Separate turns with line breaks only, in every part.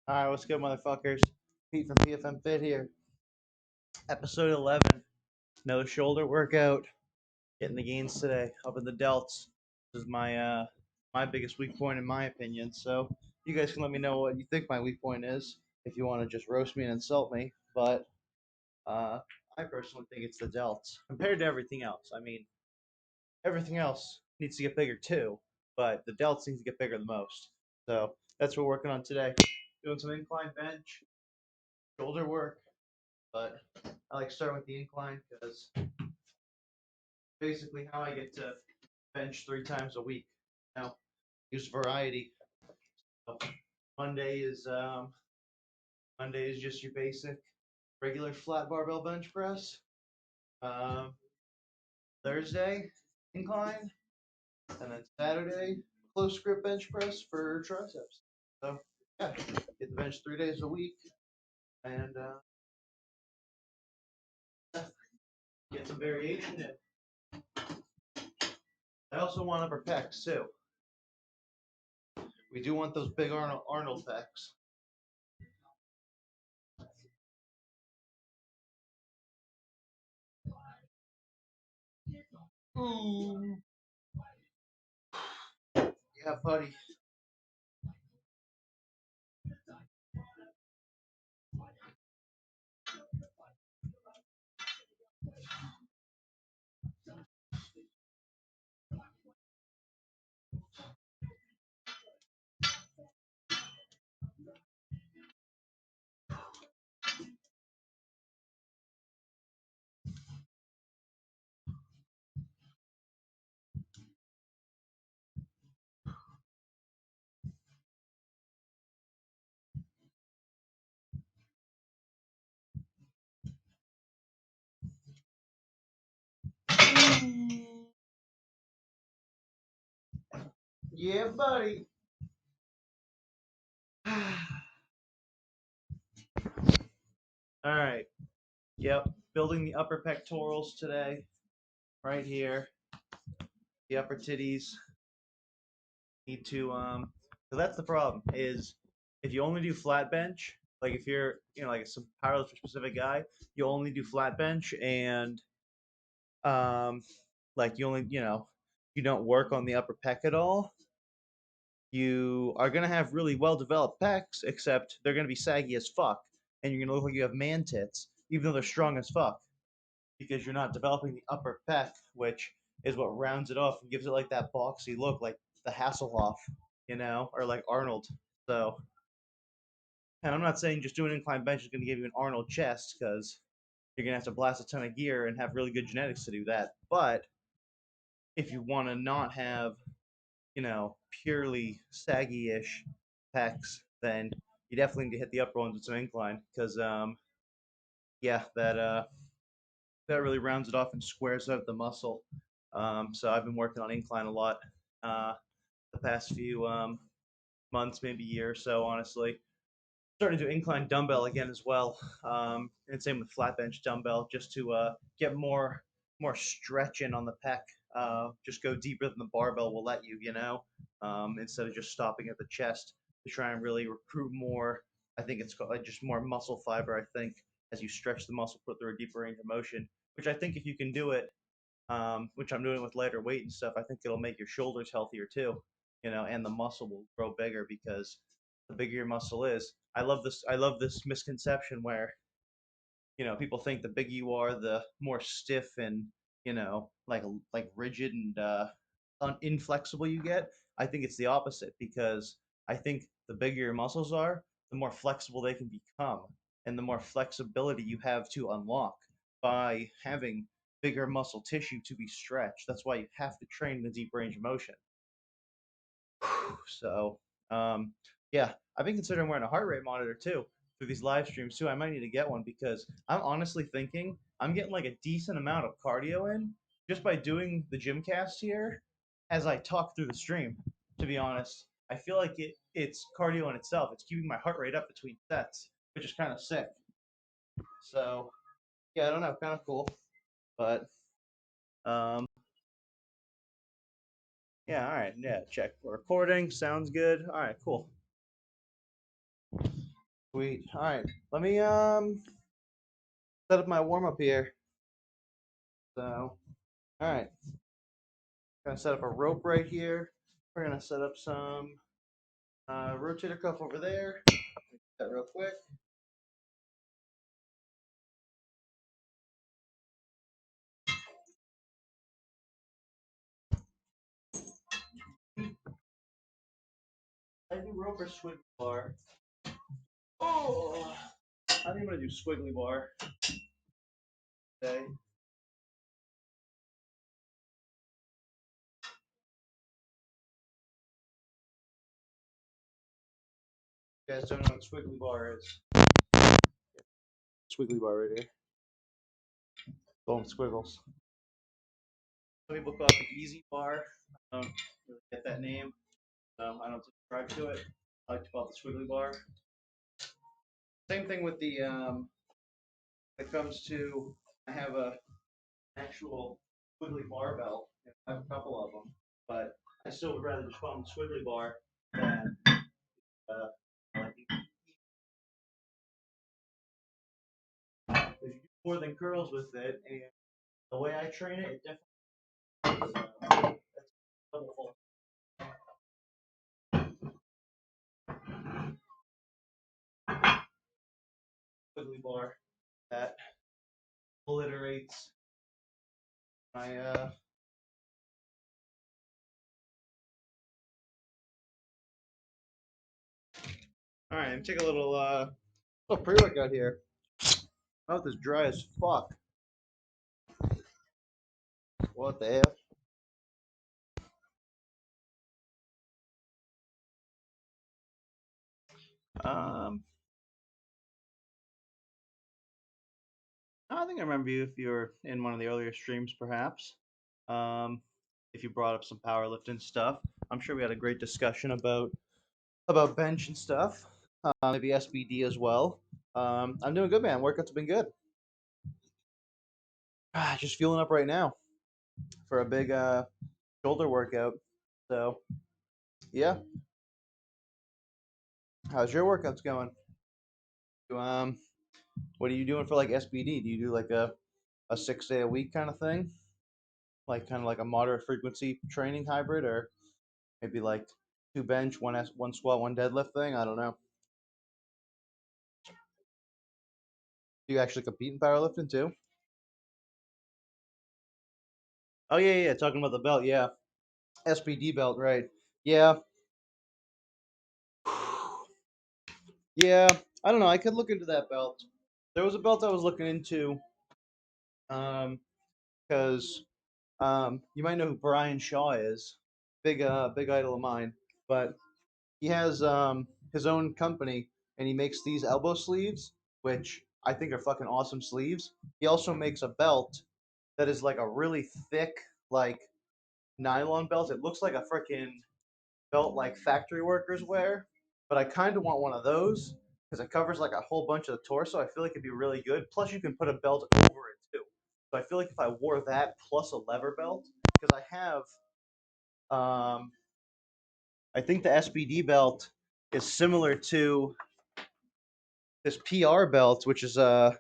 Alright, what's good, motherfuckers? Pete from PFM Fit here. Episode 11. No shoulder workout. Getting the gains today. Up in the delts. This is my biggest weak point in my opinion. So you guys can let me know what you think my weak point is if you want to just roast me and insult me. But I personally think it's the delts compared to everything else. I mean, everything else needs to get bigger too, but the delts need to get bigger the most. So that's what we're working on today. Doing some incline bench, shoulder work, but I like starting with the incline because basically how I get to bench 3 times a week. Now, use variety. So Monday is um, Monday is just your basic regular flat barbell bench press. Um, Thursday incline, and then Saturday close grip bench press for triceps. So yeah, get the bench 3 days a week and get some variation in. I also want upper pecs too. We do want those big Arnold pecs. Ooh. Yeah, buddy. Yeah, buddy. All right. Yep. Building the upper pectorals today, right here. The upper titties need to so that's the problem is if you only do flat bench, like if you're like some powerlifter specific guy, you only do flat bench and um like you only you don't work on the upper pec at all. You are gonna have really well developed pecs, except they're gonna be saggy as fuck, and you're gonna look like you have man tits, even though they're strong as fuck, because you're not developing the upper pec, which is what rounds it off and gives it like that boxy look, like the Hasselhoff, or like Arnold. So, and I'm not saying just doing incline bench is gonna give you an Arnold chest, because you're gonna have to blast a ton of gear and have really good genetics to do that. But if you want to not have purely saggy-ish pecs, then you definitely need to hit the upper ones with some incline because, yeah, that really rounds it off and squares out the muscle. So I've been working on incline a lot uh, the past few months, maybe year or so, honestly. Starting to do incline dumbbell again as well, and same with flat bench dumbbell, just to get more stretch in on the pec. Just go deeper than the barbell will let you, instead of just stopping at the chest to try and really recruit more. I think it's called just more muscle fiber. I think as you stretch the muscle, put through a deeper range of motion. Which I think if you can do it, which I'm doing with lighter weight and stuff, I think it'll make your shoulders healthier too, and the muscle will grow bigger because the bigger your muscle is. I love this. I love this misconception where people think the bigger you are, the more stiff and like rigid and inflexible you get. I think it's the opposite because I think the bigger your muscles are, the more flexible they can become, and the more flexibility you have to unlock by having bigger muscle tissue to be stretched. That's why you have to train the deep range of motion. So, yeah, I've been considering wearing a heart rate monitor too through these live streams too. I might need to get one because I'm honestly thinking I'm getting like a decent amount of cardio in just by doing the GYMCAST here as I talk through the stream. To be honest, I feel like it's cardio in itself. It's keeping my heart rate up between sets, which is kind of sick. So, yeah, I don't know, kind of cool, but um, yeah, all right, yeah, check recording. Sounds good. All right, cool. Sweet. All right. Let me set up my warm up here. So, all right. Gonna set up a rope right here. We're gonna set up some rotator cuff over there. That real quick. I do rope or squiggly bar. Oh, I think I'm gonna do squiggly bar today. You guys don't know what squiggly bar is. Squiggly bar right here. Boom, squiggles. Some people call it the easy bar. I don't really get that name. I don't subscribe to it. I like to call it the squiggly bar. Same thing with the when it comes to I have a actual squiggly barbell. I have a couple of them, but I still would rather just call them squiggly bar than like because you do more than curls with it, and the way I train it, it definitely is, that's double full squiggly bar that obliterates my All right, I'm take a little pre-workout here. My mouth is dry as fuck. What the hell? I think I remember you if you were in one of the earlier streams, perhaps. Um, if you brought up some powerlifting stuff, I'm sure we had a great discussion about bench and stuff. Maybe SBD as well. I'm doing good, man. Workouts have been good. Just fueling up right now for a big shoulder workout. So yeah, how's your workouts going? What are you doing for like SBD? Do you do like a 6 day a week kind of thing? Like kind of like a moderate frequency training hybrid, or maybe like two bench, one squat, one deadlift thing? I don't know. Do you actually compete in powerlifting too? Oh yeah, yeah. Talking about the belt, yeah. SBD belt, right? Yeah, yeah. I don't know. I could look into that belt. There was a belt I was looking into, um, because you might know who Brian Shaw is. Big idol of mine. But he has his own company, and he makes these elbow sleeves, which I think are fucking awesome sleeves. He also makes a belt that is like a really thick, like nylon belt. It looks like a freaking belt like factory workers wear, but I kind of want one of those because it covers like a whole bunch of the torso. I feel like it'd be really good. Plus, you can put a belt over it too. So I feel like if I wore that plus a lever belt, because I think the SBD belt is similar to this PR belt, which is the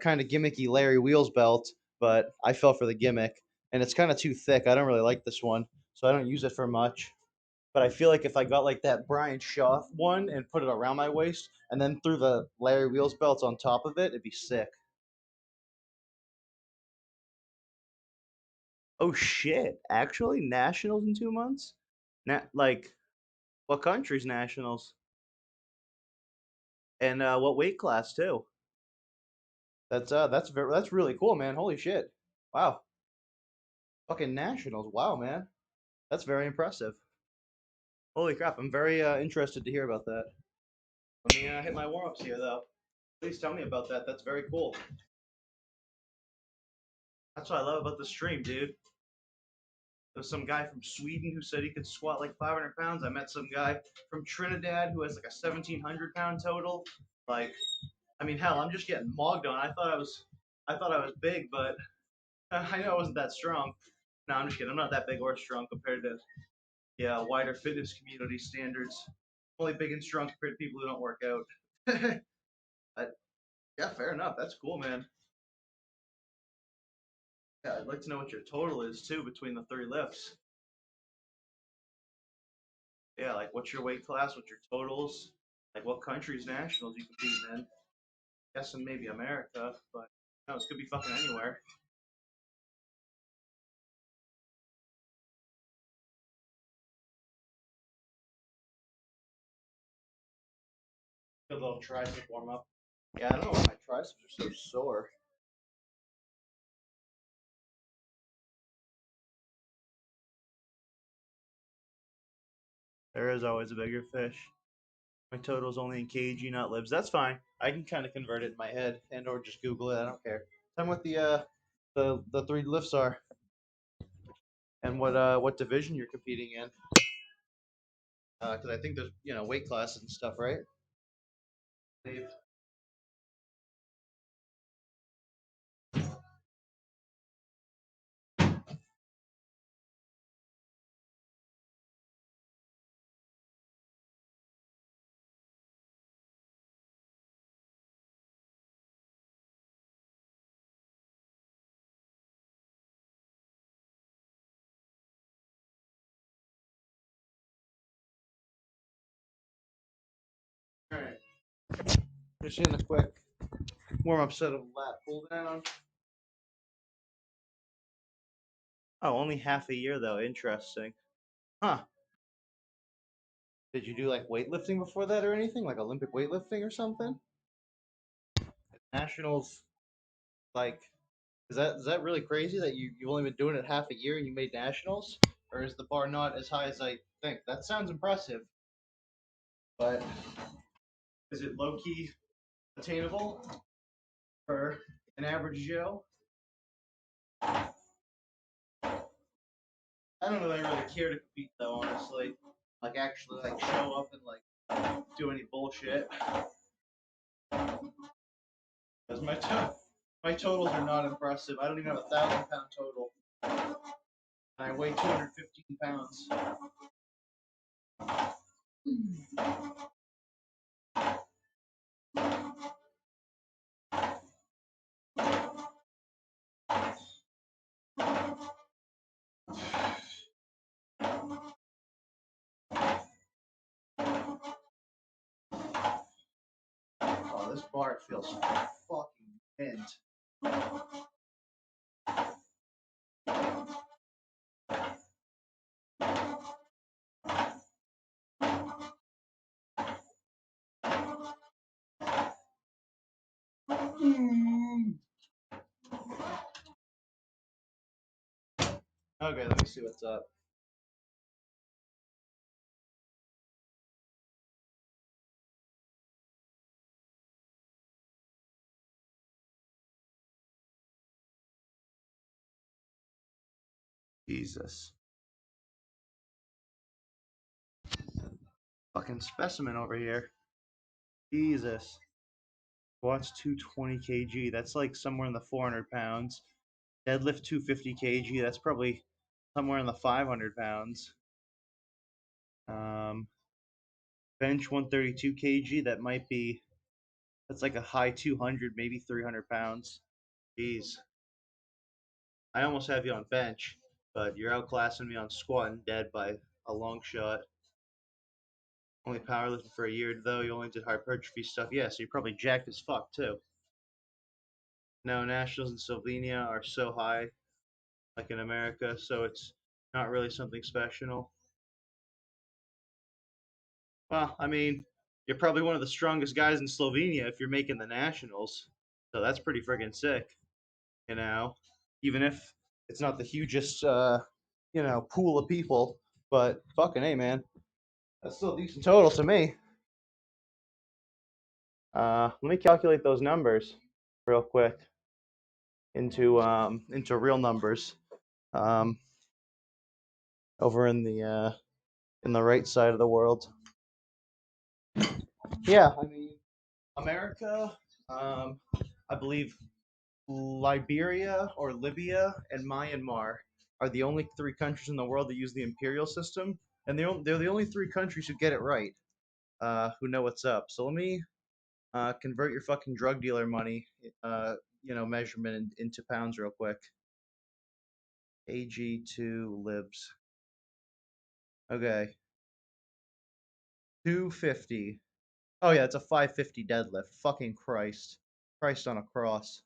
kind of gimmicky Larry Wheels belt, but I fell for the gimmick, and it's kind of too thick. I don't really like this one, so I don't use it for much. But I feel like if I got like that Brian Shaw one and put it around my waist, and then threw the Larry Wheels belts on top of it, it'd be sick. Oh shit! Actually, nationals in 2 months? Like what country's nationals? And what weight class too? That's really cool, man. Holy shit! Wow, fucking nationals. Wow, man, that's very impressive. Holy crap! I'm very interested to hear about that. Let me hit my warm ups here, though. Please tell me about that. That's very cool. That's what I love about the stream, dude. There was some guy from Sweden who said he could squat like 500 pounds. I met some guy from Trinidad who has like a 1,700 pound total. Like, I mean, hell, I'm just getting mogged on. I thought I was big, but I know I wasn't that strong. No, I'm just kidding. I'm not that big or strong compared to yeah wider fitness community standards. I'm only big and strong compared to people who don't work out. I, yeah, fair enough. That's cool, man. Yeah, I'd like to know what your total is too between the three lifts. Yeah, like what's your weight class, what's your totals, like what countries, nationals you compete in. Guessing maybe America, but no, this could be fucking anywhere. Good little tricep warm up. Yeah, I don't know why my triceps are so sore. There is always a bigger fish. My total's only in kg, not libs. That's fine. I can kind of convert it in my head and or just Google it. I don't care. Tell me what the three lifts are and what division you're competing in. Because I think there's weight classes and stuff, right? Dave. All right. Just in a quick warm up set of lat pull down. Oh, only half a year though. Interesting. Huh. Did you do like weightlifting before that or anything? Like Olympic weightlifting or something? Nationals, like, is that really crazy that you've only been doing it half a year and you made nationals? Or is the bar not as high as I think? That sounds impressive, but is it low key attainable for an average Joe? I don't know that I really care to compete though, honestly. Like actually like show up and like do any bullshit. Because my totals are not impressive. I don't even have a 1,000 pound total. And I weigh 215 pounds. Oh, this bar feels fucking mint. Okay, let me see what's up. Jesus. Fucking specimen over here. Jesus. Watch 220 kg. That's like somewhere in the 400 pounds. Deadlift 250 kg. That's probably somewhere in the 500 pounds. Um, Bench 132 kg. That might be, that's like a high 200, maybe 300 pounds. Jeez. I almost have you on bench, but you're outclassing me on squat and dead by a long shot. Only powerlifting for a year though. You only did hypertrophy stuff. Yeah, so you're probably jacked as fuck too. No, nationals in Slovenia are so high, like in America, so it's not really something special. Well, I mean, you're probably one of the strongest guys in Slovenia if you're making the nationals, so that's pretty friggin' sick, you know. Even if it's not the hugest, pool of people, but fucking hey, man, that's still a decent total to me. Let me calculate those numbers real quick into real numbers. Um, over in the right side of the world. Yeah, I mean America. Um, I believe Liberia or Libya and Myanmar are the only three countries in the world that use the imperial system, and they're the only three countries who get it right. Who know what's up? So let me Convert your fucking drug dealer money, measurement into pounds real quick. AG2 libs. Okay. 250. Oh yeah, it's a 550 deadlift. Fucking Christ. Christ on a cross.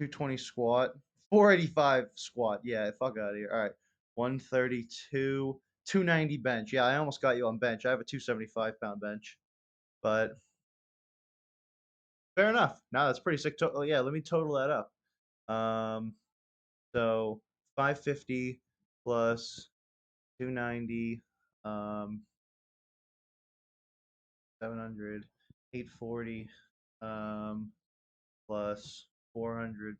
220 squat. 485 squat. Yeah, fuck out of here. All right. 132. 290 bench. Yeah, I almost got you on bench. I have a 275-pound bench. But fair enough. Now that's pretty sick. Yeah, let me total that up. So 550 plus 290, 700, 840, plus 400,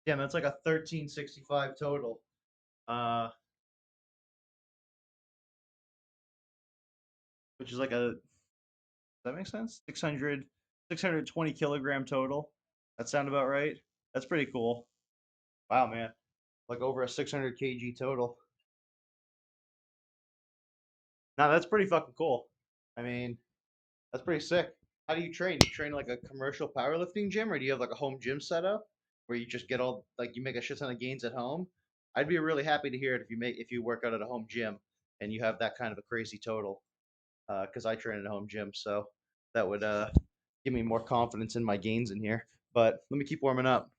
yeah, that's like a 1365 total. Uh, which is like a, does that make sense? 620 kilogram total. That sound about right? That's pretty cool. Wow, man. Like over a 600 kg total. Now that's pretty fucking cool. I mean, that's pretty sick. How do you train? You train like a commercial powerlifting gym, or do you have like a home gym setup where you just get all like you make a shit ton of gains at home? I'd be really happy to hear it if you work out at a home gym and you have that kind of a crazy total. Because I train at a home gym, so that would give me more confidence in my gains in here. But let me keep warming up.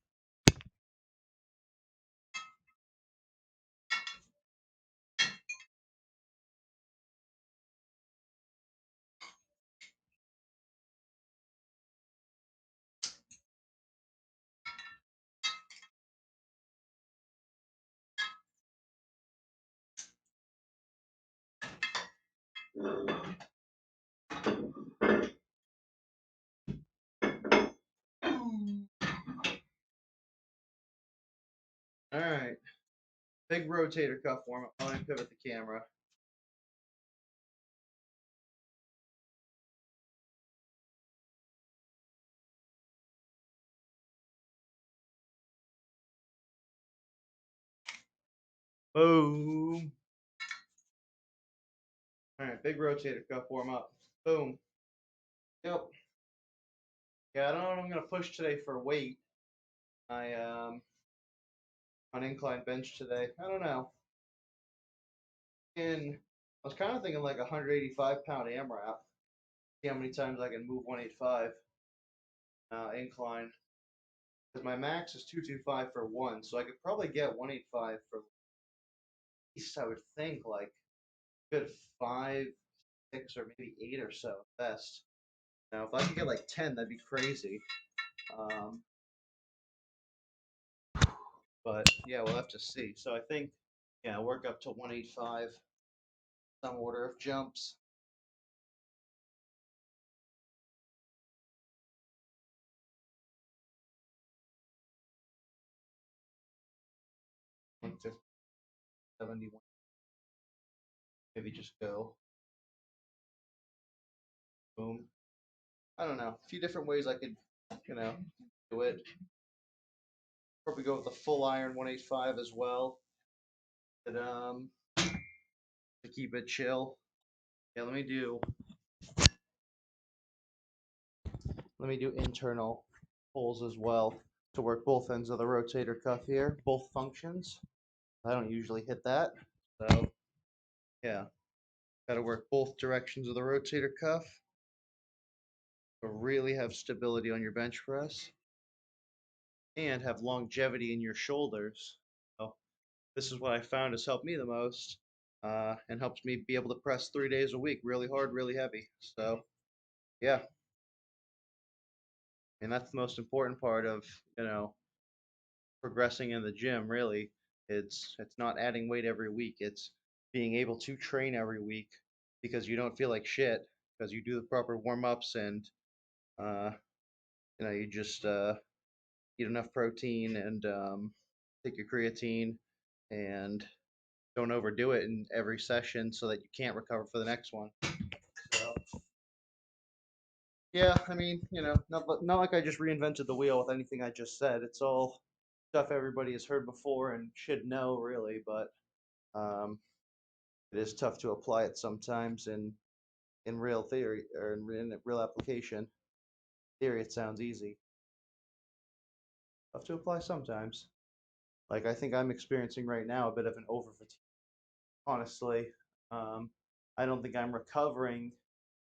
All right, big rotator cuff warm up. Let me pivot the camera. Boom. All right, big rotator cuff warm up. Boom. Yep. Yeah, I don't know what I'm gonna push today for weight. I on incline bench today. I don't know. And I was kind of thinking like a 185-pound AMRAP. See how many times I can move 185 incline. Because my max is 225 for one, so I could probably get 185 for at least I would think like good 5, 6, or maybe 8 or so best. Now if I could get like 10, that'd be crazy. Um, but yeah, we'll have to see. So I think yeah, work up to 185, some order of jumps. One 71. Maybe just go boom. I don't know. A few different ways I could, you know, do it. Probably go with the full iron 185 as well. But, to keep it chill. Yeah, let me do internal pulls as well to work both ends of the rotator cuff here, both functions. I don't usually hit that. So yeah, gotta work both directions of the rotator cuff to really have stability on your bench press and have longevity in your shoulders. So this is what I found has helped me the most, and helps me be able to press 3 days a week, really hard, really heavy. So yeah, and that's the most important part of progressing in the gym. Really, it's not adding weight every week. It's being able to train every week because you don't feel like shit because you do the proper warm ups and uh, you just eat enough protein and take your creatine and don't overdo it in every session so that you can't recover for the next one. So, yeah, I mean, not like I just reinvented the wheel with anything I just said. It's all stuff everybody has heard before and should know, really. But Um, it is tough to apply it sometimes in real theory or in real application. Theory, it sounds easy. Tough to apply sometimes. Like I think I'm experiencing right now a bit of an over fatigue. Honestly, um, I don't think I'm recovering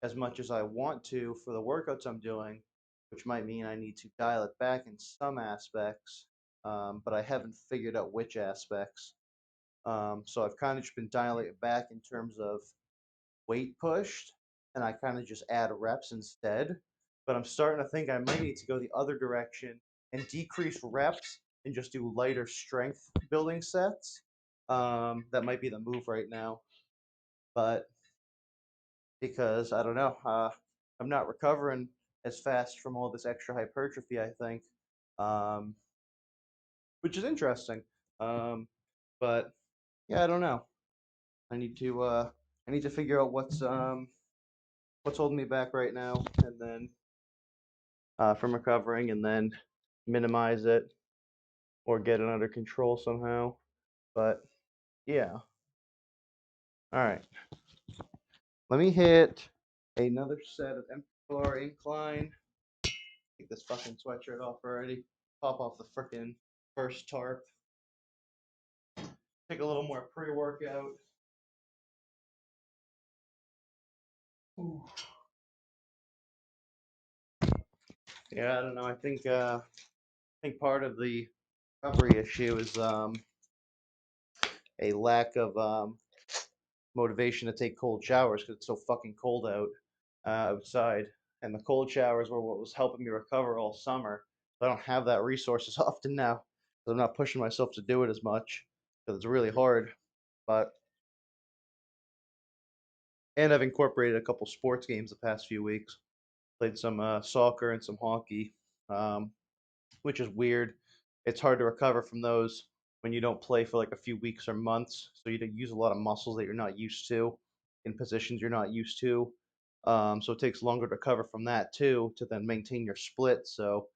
as much as I want to for the workouts I'm doing, which might mean I need to dial it back in some aspects. But I haven't figured out which aspects. So I've kind of just been dialing it back in terms of weight pushed, and I kind of just add reps instead. But I'm starting to think I might need to go the other direction and decrease reps and just do lighter strength building sets. That might be the move right now, but because I don't know, I'm not recovering as fast from all this extra hypertrophy. I think, um, which is interesting. Um, but yeah, I don't know. I need to figure out what's holding me back right now, and then from recovering, and then minimize it or get it under control somehow. But yeah, all right. Let me hit another set of empty bar incline. Take this fucking sweatshirt off already. Pop off the frickin' first tarp. Take a little more pre-workout. Ooh. Yeah, I don't know. I think part of the recovery issue is a lack of motivation to take cold showers because it's so fucking cold outside. And the cold showers were what was helping me recover all summer. I don't have that resource as often now because I'm not pushing myself to do it as much because it's really hard. But and I've incorporated a couple sports games the past few weeks. Played some soccer and some hockey, um, which is weird. It's hard to recover from those when you don't play for like a few weeks or months. So you use a lot of muscles that you're not used to in positions you're not used to. So it takes longer to recover from that too to then maintain your split. So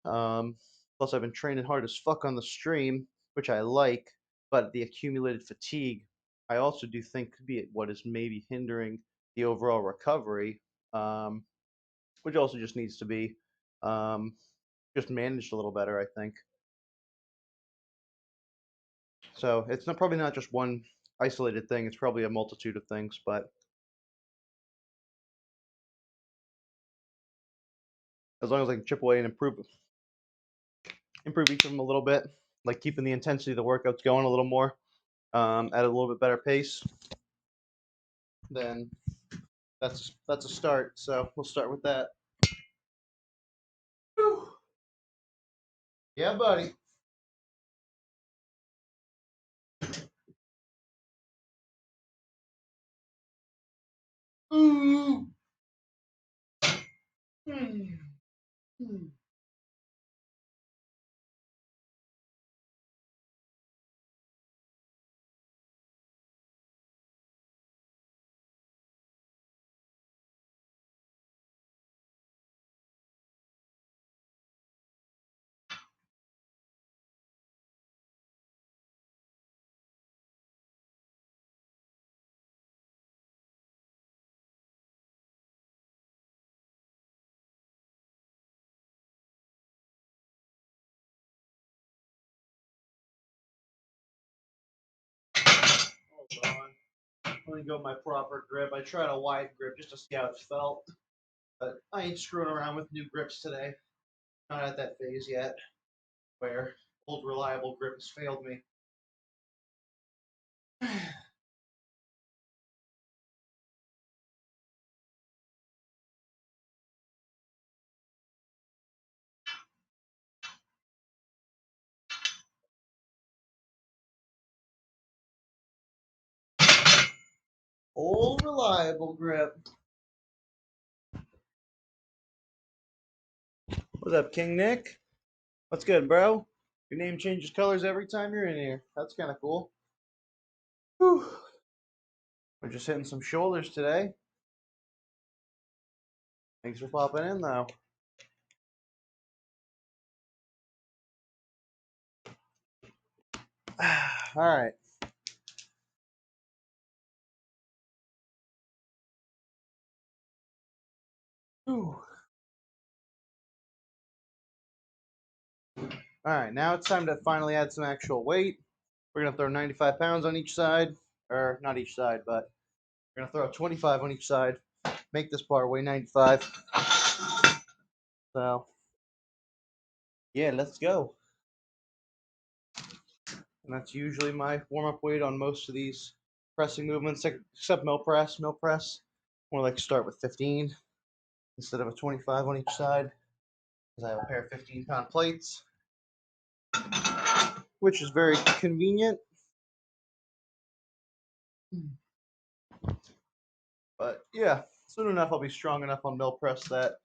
um, plus I've been training hard as fuck on the stream, which I like, but the accumulated fatigue I also do think could be what is maybe hindering the overall recovery, um, which also just needs to be um, just managed a little better, I think. So it's not probably not just one isolated thing. It's probably a multitude of things, but as long as I can chip away and improve each of them a little bit, like keeping the intensity of the workouts going a little more, at a little bit better pace, then that's a start. So we'll start with that. Whew. Yeah, buddy. Ooh. Hmm. Hmm. Hold on. Let me go my proper grip. I tried a wide grip just to see how it felt, but I ain't screwing around with new grips today. Not at that phase yet, where old reliable grip has failed me. Old reliable grip. What's up, King Nick? What's good, bro? Your name changes colors every time you're in here. That's kind of cool. Whew. We're just hitting some shoulders today. Thanks for popping in, though. All right. Whew. All right, now it's time to finally add some actual weight. We're gonna throw 95 pounds on each side, or not each side, but we're gonna throw 25 on each side. Make this bar weigh 95. So yeah, let's go. And that's usually my warm-up weight on most of these pressing movements, except mill press. Mill press, more like start with 15 instead of a 25 on each side, because I have a pair of 15-pound plates, which is very convenient. But yeah, soon enough I'll be strong enough on mill press that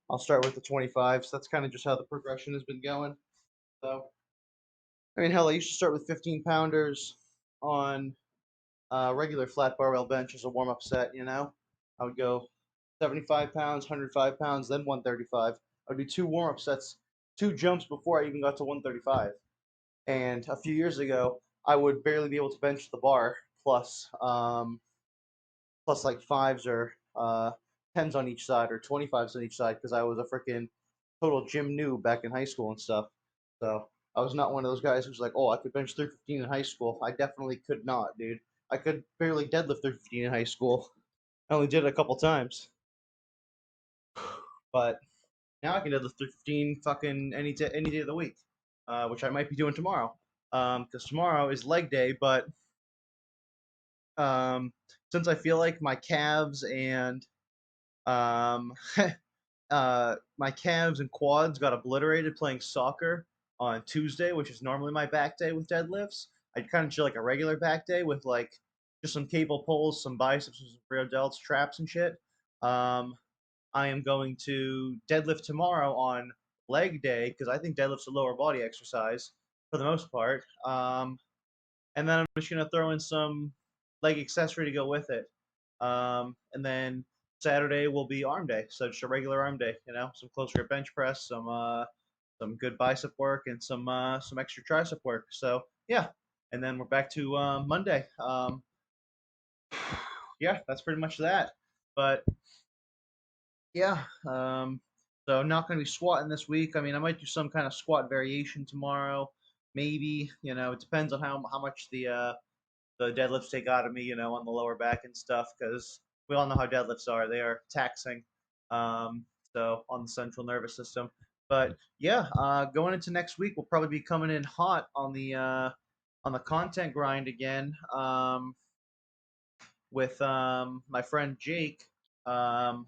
I'll start with the 25. So that's kind of just how the progression has been going. So I mean, hell, I used to start with 15 pounders on regular flat barbell bench as a warm up set. I would go 75 pounds, 105 pounds, then 135. I would do two warm up sets, two jumps before I even got to 135. And a few years ago, I would barely be able to bench the bar plus like fives or tens on each side or 25s on each side because I was a freaking total gym noob back in high school and stuff. So I was not one of those guys who's like, oh, I could bench 315 in high school. I definitely could not, dude. I could barely deadlift 315 in high school. I only did it a couple times, but now I can deadlift 315 fucking any day of the week, which I might be doing tomorrow. Because tomorrow is leg day, but um, since I feel like um, my calves and quads got obliterated playing soccer on Tuesday, which is normally my back day with deadlifts. I kind of do like a regular back day with like just some cable pulls, some biceps, some rear delts, traps, and shit. Um, I am going to deadlift tomorrow on leg day because I think deadlift's a lower body exercise for the most part. And then I'm just gonna throw in some leg accessory to go with it. And then Saturday will be arm day, so just a regular arm day. Some close grip bench press, some good bicep work, and some extra tricep work. So yeah, and then we're back to Monday. Yeah, that's pretty much that. But yeah, so I'm not going to be squatting this week. I mean, I might do some kind of squat variation tomorrow, maybe. It depends on how much the deadlifts take out of me, on the lower back and stuff, because we all know how deadlifts are. They are taxing, um, so on the central nervous system. But yeah, going into next week, we'll probably be coming in hot on the content grind again, with my friend Jake. Um,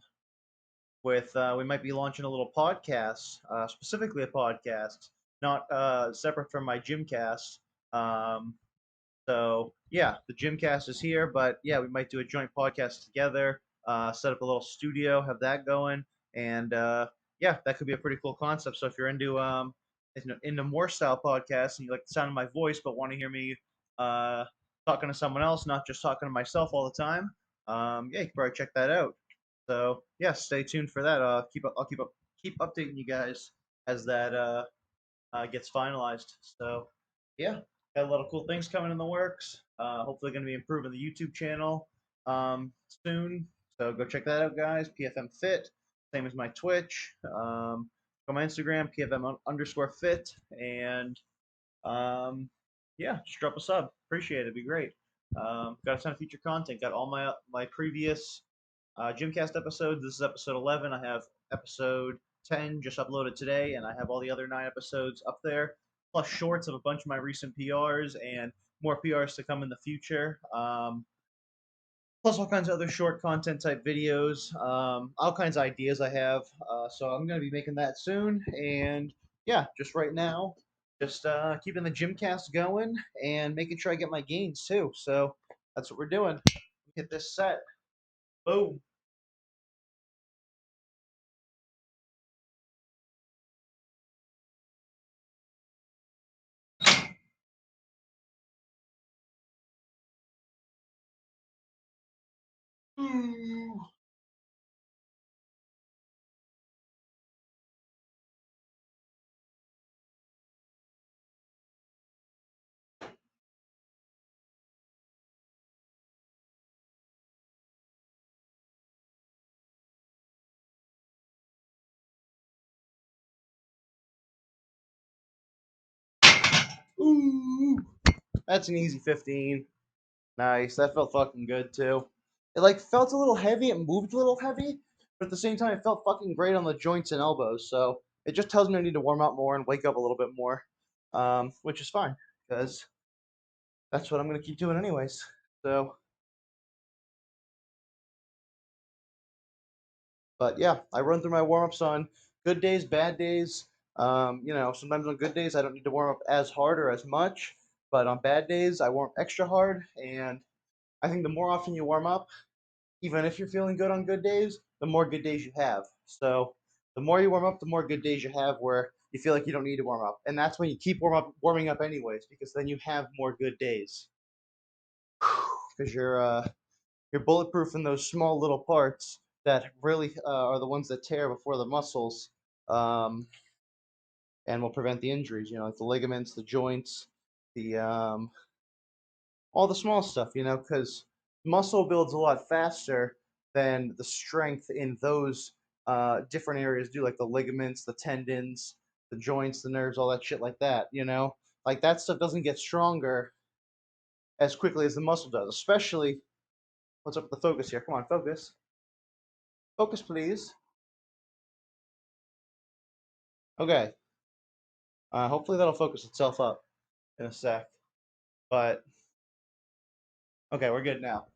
with We might be launching a little podcast, specifically a podcast, not separate from my GYMCAST. Um, so yeah, the GYMCAST is here, but yeah, we might do a joint podcast together. Set up a little studio, have that going, and yeah, that could be a pretty cool concept. So if you're into more style podcasts and you like the sound of my voice, but want to hear me uh, talking to someone else, not just talking to myself all the time, yeah, you can probably check that out. So yeah, stay tuned for that. Keep updating you guys as that gets finalized. So, yeah, got a lot of cool things coming in the works. Hopefully, going to be improving the YouTube channel soon. So go check that out, guys. PFM Fit, same as my Twitch. On my Instagram, PFM underscore fit, and yeah, just drop a sub. Appreciate it. It'd be great. Got a ton of future content. Got all my previous GYMCAST episodes. This is episode 11. I have episode 10 just uploaded today, and I have all the other 9 episodes up there, plus shorts of a bunch of my recent PRs and more PRs to come in the future. Plus all kinds of other short content type videos, all kinds of ideas I have. So I'm going to be making that soon. And yeah, just right now, just keeping the GYMCAST going and making sure I get my gains too. So that's what we're doing. Hit this set. Boom. Ooh, that's an easy 15. Nice. That felt fucking good too. It like felt a little heavy. It moved a little heavy, but at the same time, it felt fucking great on the joints and elbows. So it just tells me I need to warm up more and wake up a little bit more, which is fine because that's what I'm gonna keep doing anyways. So, but yeah, I run through my warm ups on good days, bad days. Sometimes on good days I don't need to warm up as hard or as much, but on bad days I warm up extra hard. And I think the more often you warm up, even if you're feeling good on good days, the more good days you have. So the more you warm up, the more good days you have where you feel like you don't need to warm up. And that's when you keep warming up anyways, because then you have more good days. Because you're bulletproof in those small little parts that really are the ones that tear before the muscles, um, and will prevent the injuries. Like the ligaments, the joints, the all the small stuff, because muscle builds a lot faster than the strength in those different areas do, like the ligaments, the tendons, the joints, the nerves, all that shit like that. Like that stuff doesn't get stronger as quickly as the muscle does, especially. What's up with the focus here? Come on, focus. Focus, please. Okay. Hopefully that'll focus itself up in a sec. But okay, we're good now.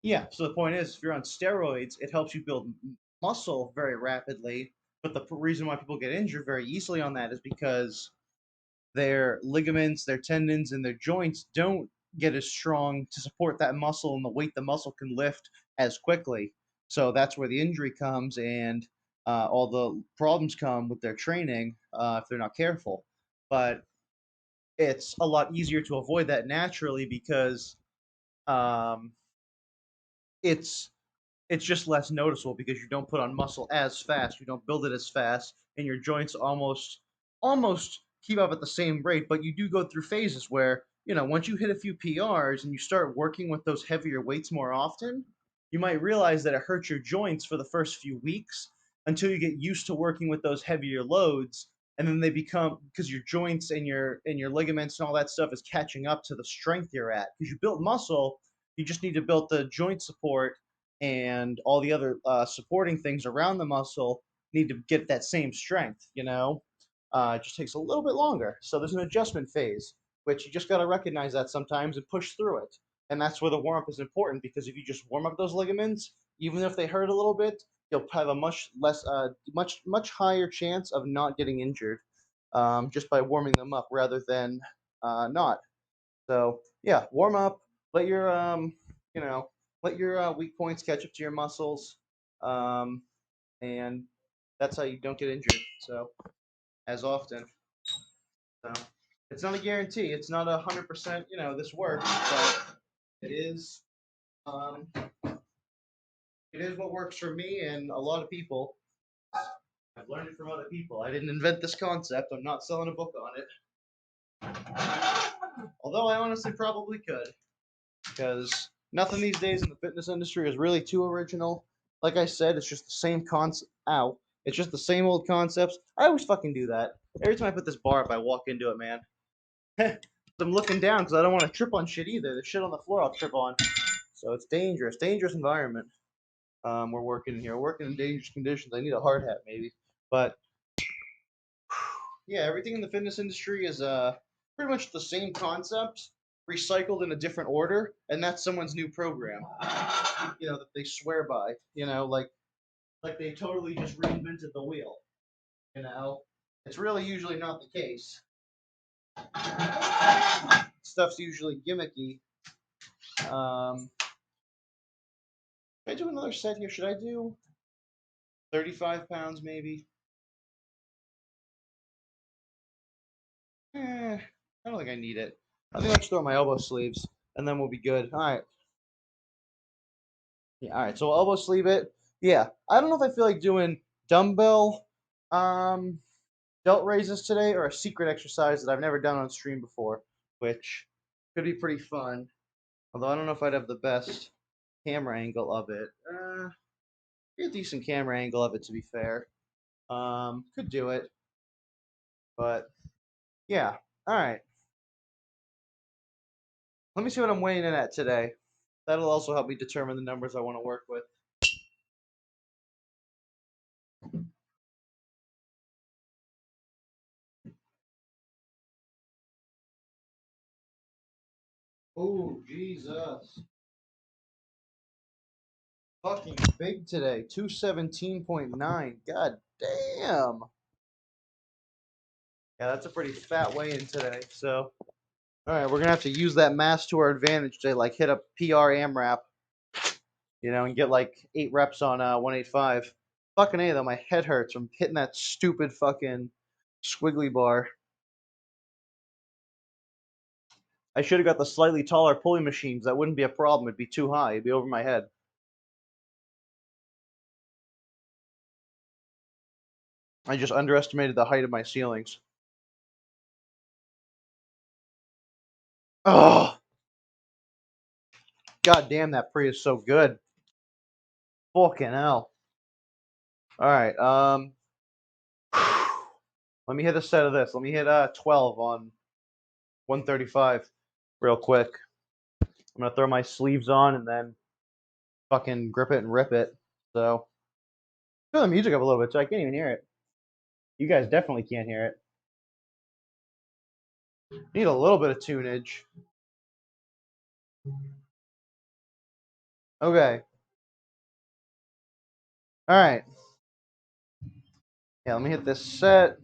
Yeah, so the point is, if you're on steroids, it helps you build muscle very rapidly. But the reason why people get injured very easily on that is because their ligaments, their tendons, and their joints don't get as strong to support that muscle and the weight the muscle can lift as quickly. So that's where the injury comes, and all the problems come with their training if they're not careful. But it's a lot easier to avoid that naturally because um, it's it's just less noticeable because you don't put on muscle as fast, you don't build it as fast, and your joints almost keep up at the same rate. But you do go through phases where once you hit a few PRs and you start working with those heavier weights more often, you might realize that it hurts your joints for the first few weeks until you get used to working with those heavier loads, and then they become, because your joints and your ligaments and all that stuff is catching up to the strength you're at because you built muscle. You just need to build the joint support, and all the other supporting things around the muscle need to get that same strength. It just takes a little bit longer. So there's an adjustment phase, which you just got to recognize that sometimes and push through it. And that's where the warm up is important, because if you just warm up those ligaments, even if they hurt a little bit, you'll have a much higher chance of not getting injured, just by warming them up rather than not. So yeah, warm up. Let your you know, let your weak points catch up to your muscles, um, and that's how you don't get injured. So as often. So it's not a guarantee. It's not 100%. This works, but it is. Um, it is what works for me and a lot of people. I've learned it from other people. I didn't invent this concept. I'm not selling a book on it. Although I honestly probably could, because nothing these days in the fitness industry is really too original. Like I said, it's just the same concept. Ow. It's just the same old concepts. I always fucking do that. Every time I put this bar up, I walk into it, man. I'm looking down because I don't want to trip on shit either. The shit on the floor I'll trip on. So it's dangerous. Dangerous environment. We're working in here. We're working in dangerous conditions. I need a hard hat, maybe. But yeah, everything in the fitness industry is pretty much the same concept, recycled in a different order, and that's someone's new program. That they swear by. Like they totally just reinvented the wheel. It's really usually not the case. Stuff's usually gimmicky. Should I do another set here? Should I do 35 pounds maybe? I don't think I need it. I think I'll just throw my elbow sleeves, and then we'll be good. All right. Yeah. All right. So we'll elbow sleeve it. Yeah. I don't know if I feel like doing dumbbell um, belt raises today, or a secret exercise that I've never done on stream before, which could be pretty fun. Although I don't know if I'd have the best camera angle of it. Be a decent camera angle of it, to be fair. Could do it, but Yeah. All right. Let me see what I'm weighing in at today. That'll also help me determine the numbers I want to work with. Oh, Jesus. Fucking big today. 217.9. God damn. Yeah, that's a pretty fat weigh-in today. So, all right, we're gonna have to use that mass to our advantage to like hit a PR AMRAP, and get like 8 reps on 185. Fucking A though, my head hurts from hitting that stupid fucking squiggly bar. I should have got the slightly taller pulley machines. That wouldn't be a problem. It'd be too high. It'd be over my head. I just underestimated the height of my ceilings. Oh, god damn, that pre is so good. Fucking hell. All right, let me hit a set of this. Let me hit 12 on 135 real quick. I'm gonna throw my sleeves on and then fucking grip it and rip it. So, turn the music up a little bit so I can't even hear it. You guys definitely can't hear it. Need a little bit of tunage. Okay. All right. Yeah, let me hit this set.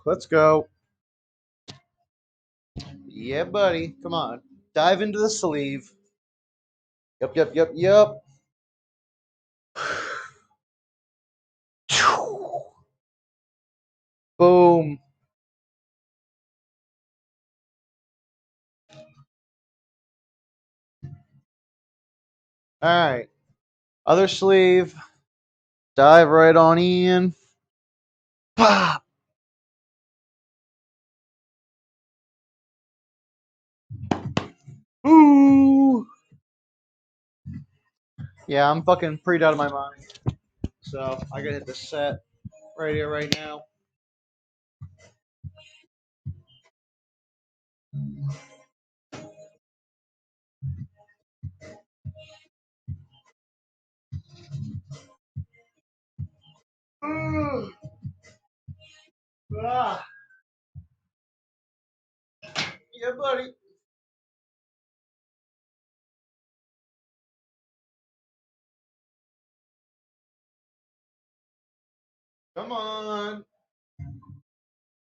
Let's go. Yeah, buddy. Come on. Dive into the sleeve. Yep, yep, yep, yep. Boom. All right. Other sleeve. Dive right on in. Pop. Ooh. Yeah, I'm fucking freed out of my mind. So I gotta hit the set right here, right now. Ah, yeah, buddy. Come on.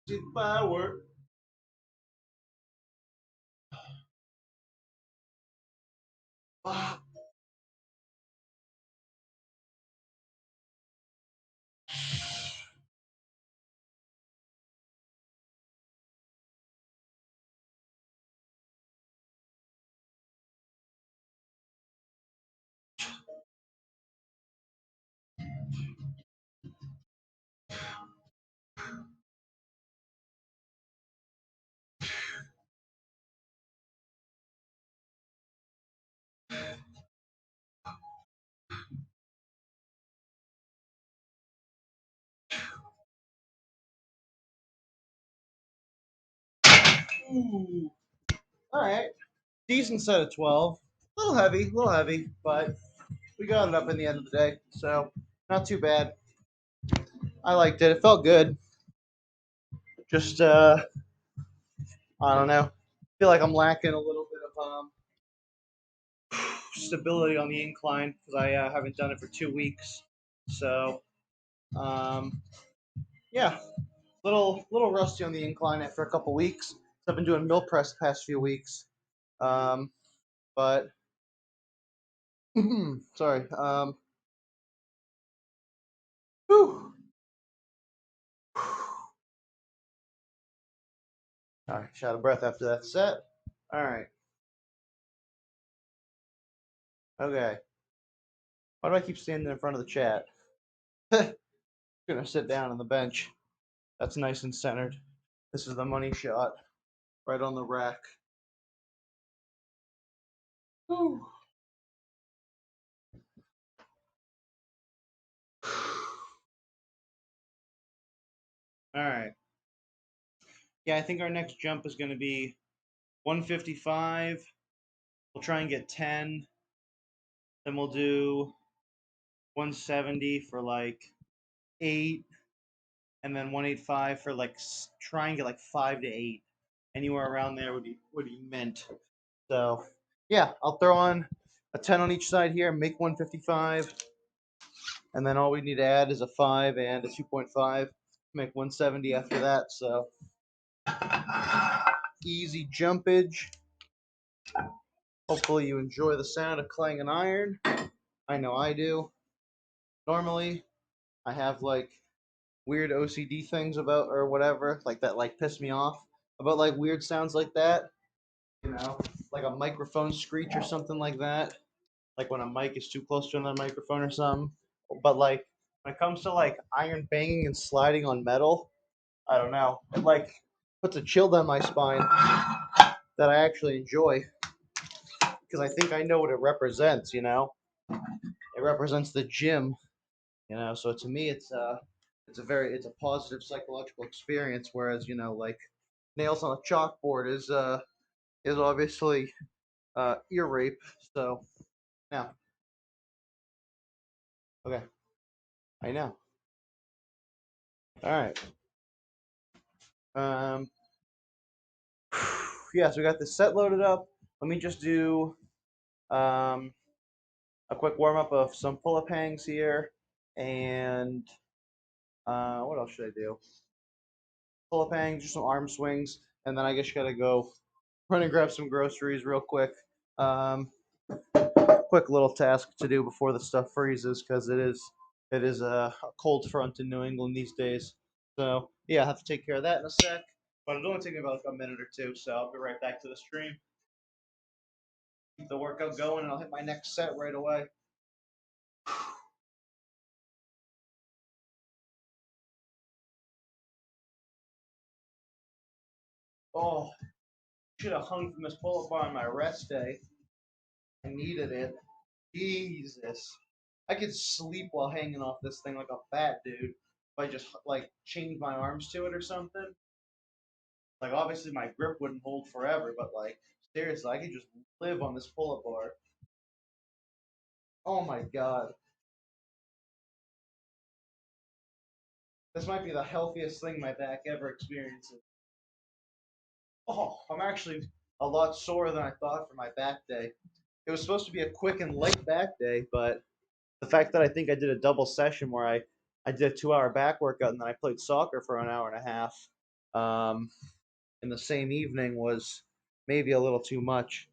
See the firework. Ah. Ooh. All right. Decent set of 12. A little heavy, but we got it up in the end of the day. So not too bad. I liked it. It felt good. Just I don't know. Feel like I'm lacking a little bit of stability on the incline because I haven't done it for 2 weeks. So um, yeah, little rusty on the incline after a couple weeks. I've been doing mill press the past few weeks. But sorry. Whew. All right, shot of breath after that set. All right. Okay. Why do I keep standing in front of the chat? Gonna sit down on the bench. That's nice and centered. This is the money shot, right on the rack. Whew. All right. Yeah, I think our next jump is going to be 155. We'll try and get 10. Then we'll do 170 for like 8, and then 185 for like try and get like 5 to 8. Anywhere around there would be mint. So yeah, I'll throw on a 10 on each side here, make 155, and then all we need to add is a 5 and a 2.5, make 170 after that. So easy jumpage. Hopefully you enjoy the sound of clanging iron. I know I do. Normally, I have like weird OCD things about or whatever like that like piss me off about like weird sounds like that. You know, like a microphone screech or something like that. Like when a mic is too close to another microphone or something. But like when it comes to like iron banging and sliding on metal, I don't know. It like puts a chill down my spine that I actually enjoy because I think I know what it represents. It represents the gym. So to me, it's a positive psychological experience. Whereas like nails on a chalkboard is obviously ear rape. So now, okay, I know. All right. Um, yeah, so we got this set loaded up. Let me just do um, a quick warm up of some pull up hangs here, and what else should I do? Pull up hangs, just some arm swings, and then I guess you gotta go run and grab some groceries real quick. Um, quick little task to do before the stuff freezes because it is a cold front in New England these days. So yeah, I have to take care of that in a sec. But it'll only take me about a minute or two, so I'll be right back to the stream. Keep the workout going, and I'll hit my next set right away. Oh, should have hung from this pull-up bar on my rest day. I needed it. Jesus, I could sleep while hanging off this thing like a bat dude if I just like chained my arms to it or something. Like obviously my grip wouldn't hold forever, but like seriously, I could just live on this pull-up bar. Oh my god, this might be the healthiest thing my back ever experiences. Oh, I'm actually a lot sore than I thought for my back day. It was supposed to be a quick and light back day, but the fact that I think I did a double session where I did a 2 hour back workout and then I played soccer for an hour and a half um, in the same evening was maybe a little too much.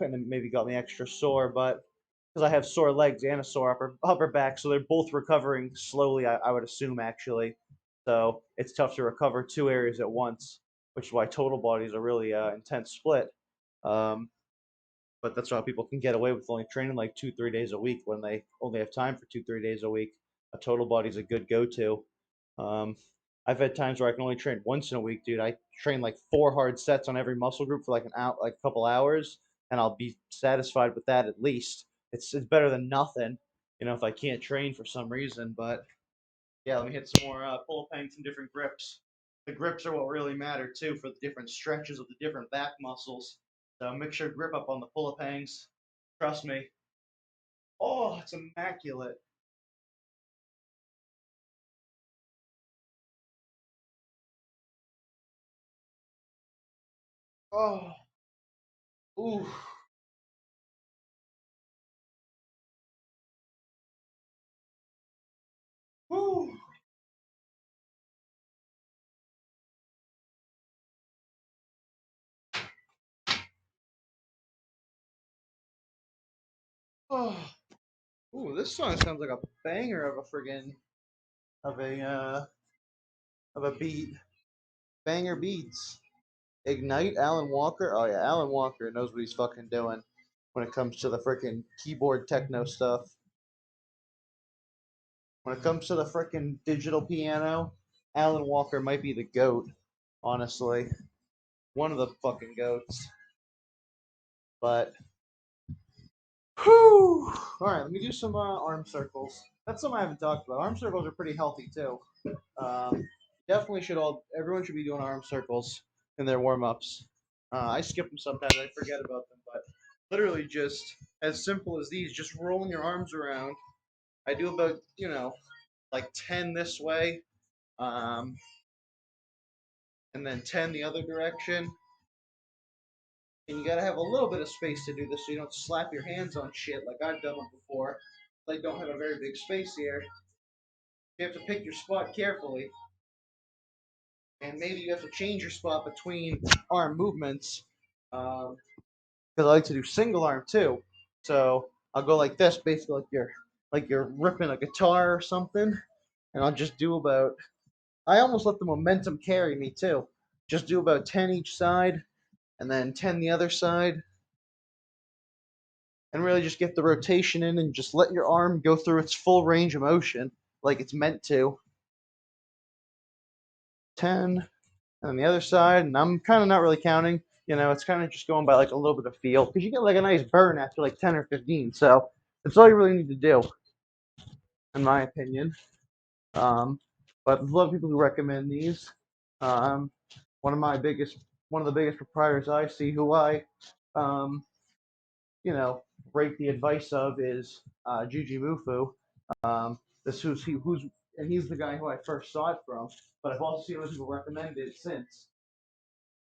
And it maybe got me extra sore, but because I have sore legs and a sore upper back, so they're both recovering slowly. I would assume actually, so it's tough to recover two areas at once, which is why total body is a really intense split. Um, but that's why people can get away with only training like 2 3 days a week when they only have time for 2 3 days a week. A total body is a good go-to. Um, I've had times where I can only train once in a week, dude. I train like 4 hard sets on every muscle group for like an hour, like a couple hours, and I'll be satisfied with that at least. It's better than nothing, if I can't train for some reason. But yeah, let me hit some more pull-up hangs and different grips. The grips are what really matter too for the different stretches of the different back muscles. So make sure grip up on the pull-up hangs. Trust me. Oh, it's immaculate. Oh, ooh, ooh. Oh, ooh. This song sounds like a banger of a friggin' of a beat. Banger beats. Ignite, Alan Walker. Oh yeah, Alan Walker knows what he's fucking doing when it comes to the freaking keyboard techno stuff. When it comes to the freaking digital piano, Alan Walker might be the goat. Honestly, one of the fucking goats. But whew. All right, let me do some arm circles. That's something I haven't talked about. Arm circles are pretty healthy too. Um, definitely should everyone should be doing arm circles in their warm ups. I skip them sometimes, I forget about them, but literally just as simple as these, just rolling your arms around. I do about, like 10 this way, um, and then 10 the other direction. And you gotta have a little bit of space to do this so you don't slap your hands on shit like I've done it before. I don't have a very big space here. You have to pick your spot carefully, and maybe you have to change your spot between arm movements. Because I like to do single arm too. So I'll go like this, basically like you're ripping a guitar or something, and I'll just do about. I almost let the momentum carry me too. Just do about 10 each side, and then 10 the other side, and really just get the rotation in, and just let your arm go through its full range of motion like it's meant to. 10, and the other side, and I'm kind of not really counting. It's kind of just going by like a little bit of feel because you get like a nice burn after like 10 or 15. So that's all you really need to do, in my opinion. Um, but there's a lot of people who recommend these. Um, one of my biggest, one of the biggest proprietors I see who I, um, you know, rate the advice of is Juji Mufu. This who's and he's the guy who I first saw it from. But I've also seen other people recommend it since.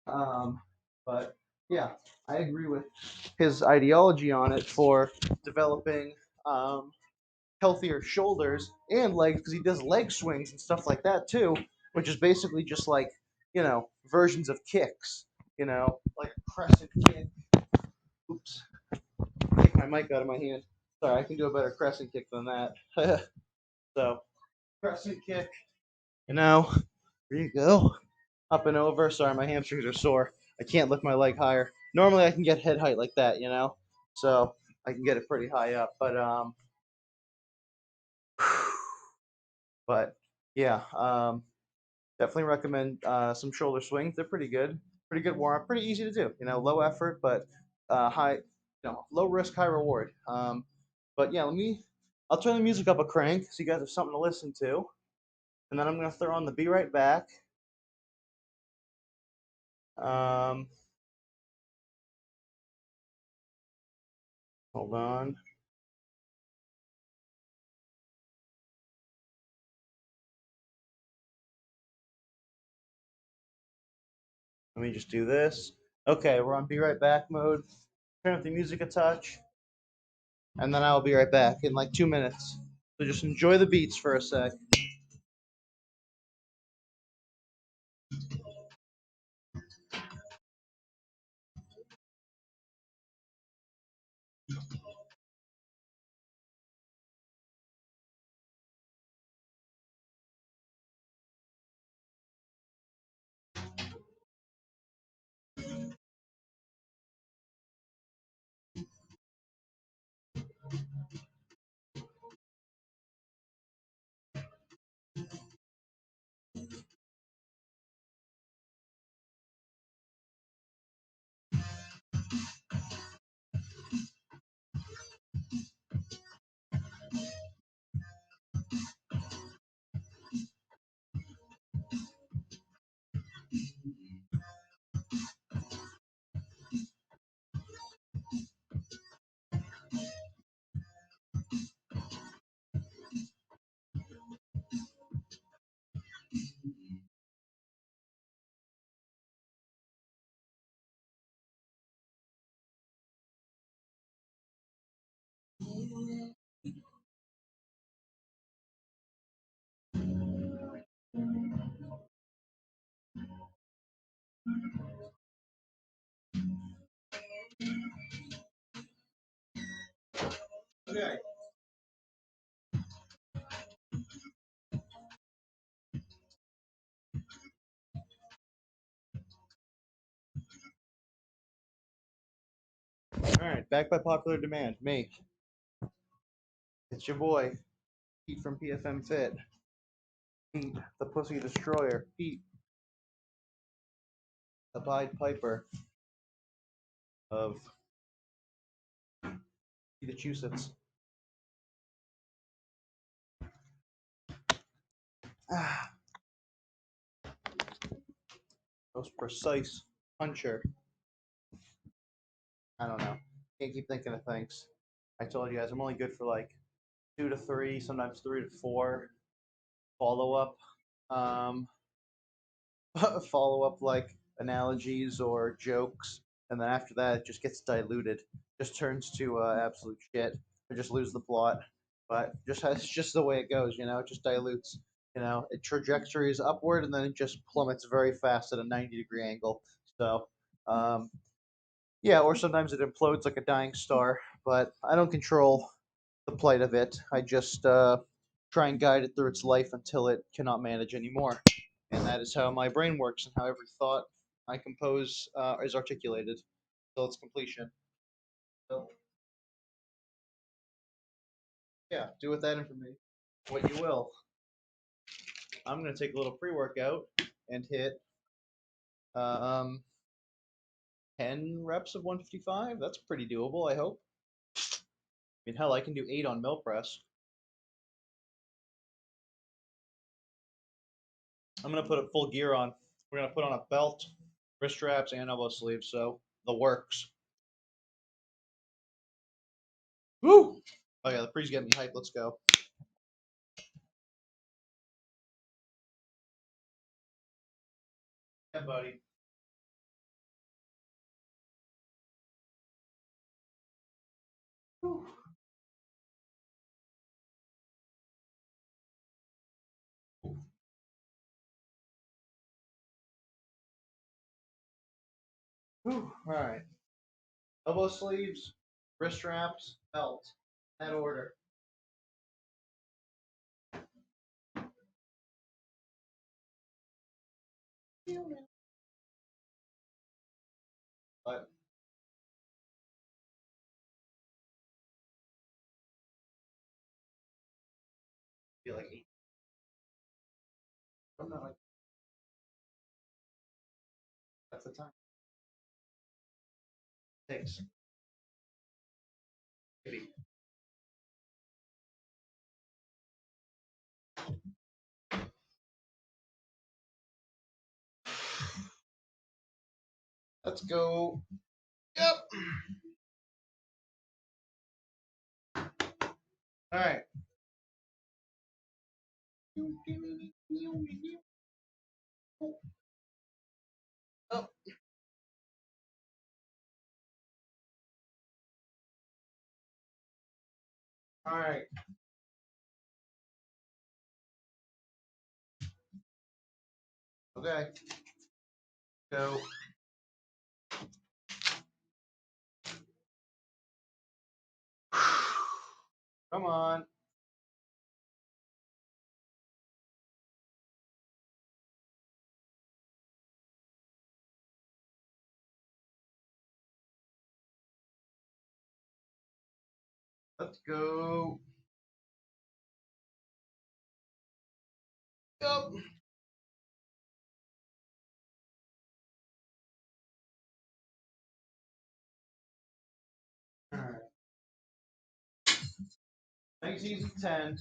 Um, but yeah, I agree with his ideology on it for developing healthier shoulders and legs because he does leg swings and stuff like that too, which is basically just like versions of kicks. Like a crescent kick. Oops, kick my mic out of my hand. Sorry, I can do a better crescent kick than that. So crescent kick. Here you go. Up and over. Sorry, my hamstrings are sore. I can't lift my leg higher. Normally, I can get head height like that. So I can get it pretty high up. But yeah, definitely recommend some shoulder swings. They're pretty good warm up, pretty easy to do. Low effort, but high, low risk, high reward. But yeah, I'll turn the music up a crank so you guys have something to listen to, and then I'm gonna throw on the Be Right Back. Um, Hold on. Let me just do this. Okay, we're on Be Right Back mode. Turn up the music a touch, and then I'll be right back in like 2 minutes. So just enjoy the beats for a sec. Okay. All right, back by popular demand. Me. It's your boy, Pete from PFM Fit. Pete, the Pussy Destroyer. Pete, the Pied Piper of Massachusetts. Ah, Most precise puncher. I don't know. Can't keep thinking of things. I told you guys I'm only good for like 2 to 3, sometimes 3 to 4 follow up. Um, follow up like analogies or jokes, and then after that it just gets diluted, just turns to absolute shit. I just lose the plot, but it's just the way it goes, it just dilutes. It trajectories upward and then it just plummets very fast at a 90-degree angle. So, yeah, or sometimes it implodes like a dying star, but I don't control the plight of it. I just try and guide it through its life until it cannot manage anymore. And that is how my brain works and how every thought I compose is articulated till its completion. So, yeah, do with that information what you will. I'm going to take a little pre workout and hit um, 10 reps of 155. That's pretty doable, I hope. I mean, hell, I can do 8 on mill press. I'm going to put a full gear on. We're going to put on a belt, wrist straps, and elbow sleeves. So the works. Woo! Oh, yeah, the pre's getting me hyped. Let's go. Yeah, buddy. Whew. Whew. All right. Elbow sleeves, wrist straps, belt. That order. But I feel like 8. I'm not like that's the time. Thanks. Maybe. Let's go. Yep. All right. Oh. All right. Okay. Go. Come on. Let's go. Go. All right. Nice easy 10.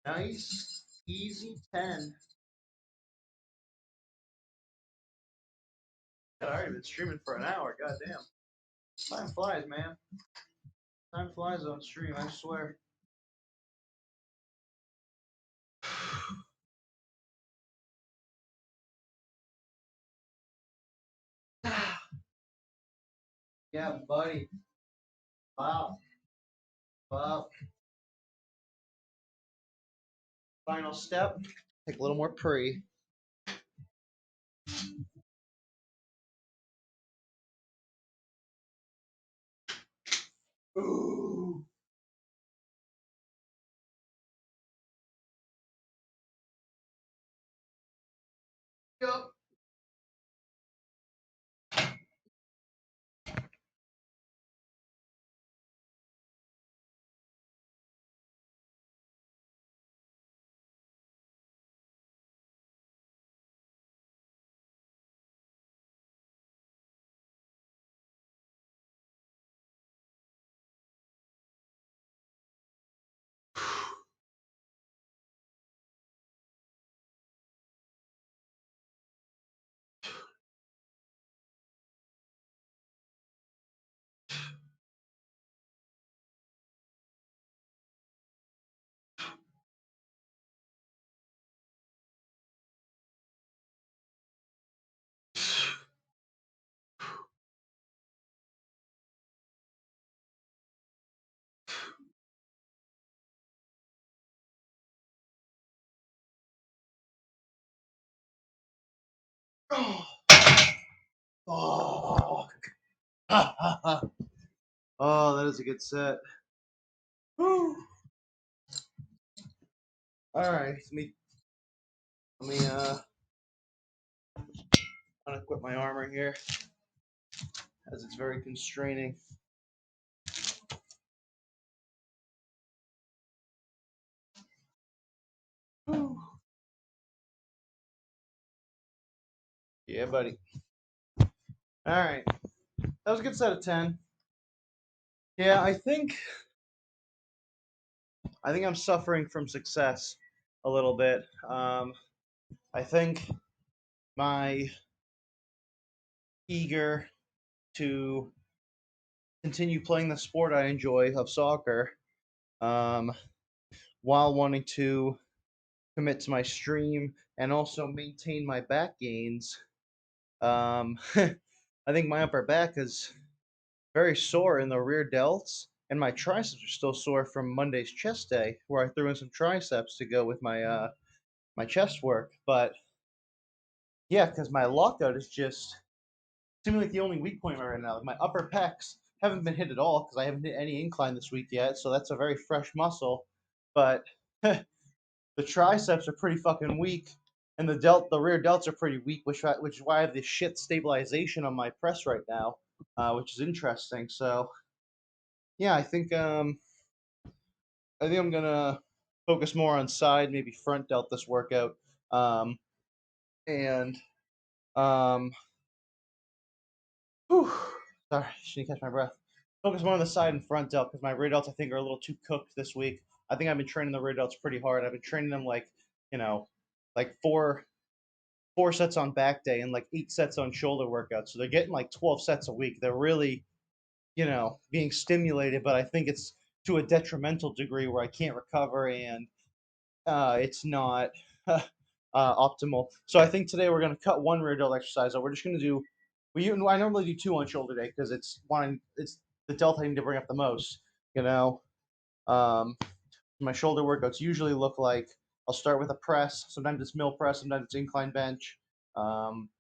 Nice easy 10. God, I already been streaming for an hour. Goddamn. Time flies, man. Time flies on stream, I swear. Yeah, buddy. Wow. Wow. Final step. Take a little more pre. Ooh. Yup. Oh, oh, oh, that is a good set. Whew. All right, let me unequip my armor here, as it's very constraining. Whew. Yeah, buddy. All right, that was a good set of 10. Yeah, I think I'm suffering from success a little bit. I think my eager to continue playing the sport I enjoy of soccer, um, while wanting to commit to my stream and also maintain my back gains. I think my upper back is very sore in the rear delts, and my triceps are still sore from Monday's chest day, where I threw in some triceps to go with my chest work. But yeah, because my lockout is just seemingly like the only weak point right now. Like my upper pecs haven't been hit at all because I haven't hit any incline this week yet, so that's a very fresh muscle. But the triceps are pretty fucking weak, and the rear delts are pretty weak, which is why I have this shit stabilization on my press right now, which is interesting. So yeah, I think I'm gonna focus more on side, maybe front delt this workout, um, and um, whew, sorry, just need to catch my breath. Focus more on the side and front delt because my rear delts I think are a little too cooked this week. I think I've been training the rear delts pretty hard. I've been training them like you know, like four sets on back day and like 8 sets on shoulder workouts. So they're getting like 12 sets a week. They're really, being stimulated, but I think it's to a detrimental degree where I can't recover and it's not optimal. So I think today we're going to cut one rear delt exercise. So we're just going to do, I normally do two on shoulder day because it's the delta I need to bring up the most, you know. Um, my shoulder workouts usually look like I'll start with a press. Sometimes it's mill press, sometimes it's incline bench. Um,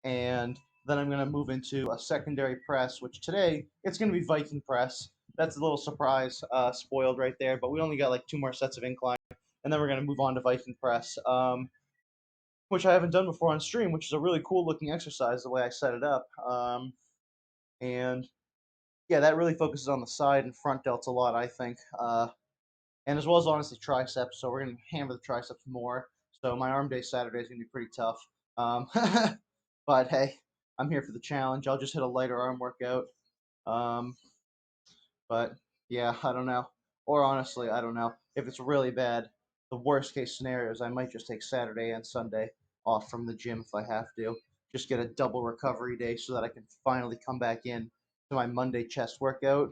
and then I'm going to move into a secondary press, which today it's going to be Viking press. That's a little surprise, spoiled right there, but we only got like 2 more sets of incline, and then we're going to move on to Viking press, which I haven't done before on stream, which is a really cool looking exercise the way I set it up. And yeah, that really focuses on the side and front delts a lot, I think, and as well as honestly triceps. So we're going to hammer the triceps more. So my arm day Saturday is going to be pretty tough. Um, but hey, I'm here for the challenge. I'll just hit a lighter arm workout. Um, but yeah, I don't know. Or honestly, I don't know. If it's really bad, the worst case scenario is I might just take Saturday and Sunday off from the gym if I have to. Just get a double recovery day so that I can finally come back in to my Monday chest workout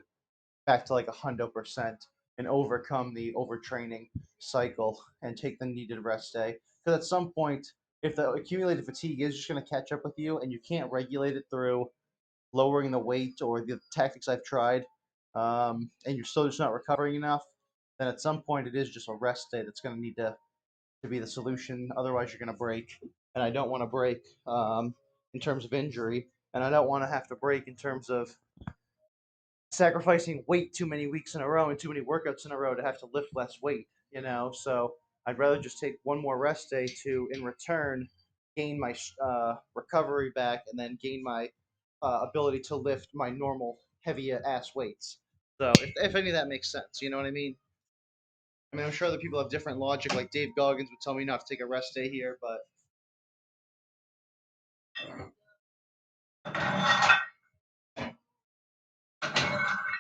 back to like 100% and overcome the overtraining cycle and take the needed rest day. Because at some point, if the accumulated fatigue is just going to catch up with you and you can't regulate it through lowering the weight or the tactics I've tried, and you're still just not recovering enough, then at some point it is just a rest day that's going to need to be the solution. Otherwise, you're going to break. And I don't want to break in terms of injury. And I don't want to have to break in terms of sacrificing weight too many weeks in a row and too many workouts in a row to have to lift less weight. So I'd rather just take one more rest day to, in return, gain my recovery back and then gain my ability to lift my normal heavy ass weights. So if any of that makes sense, you know what I mean? I mean, I'm sure other people have different logic. Like Dave Goggins would tell me not to take a rest day here, but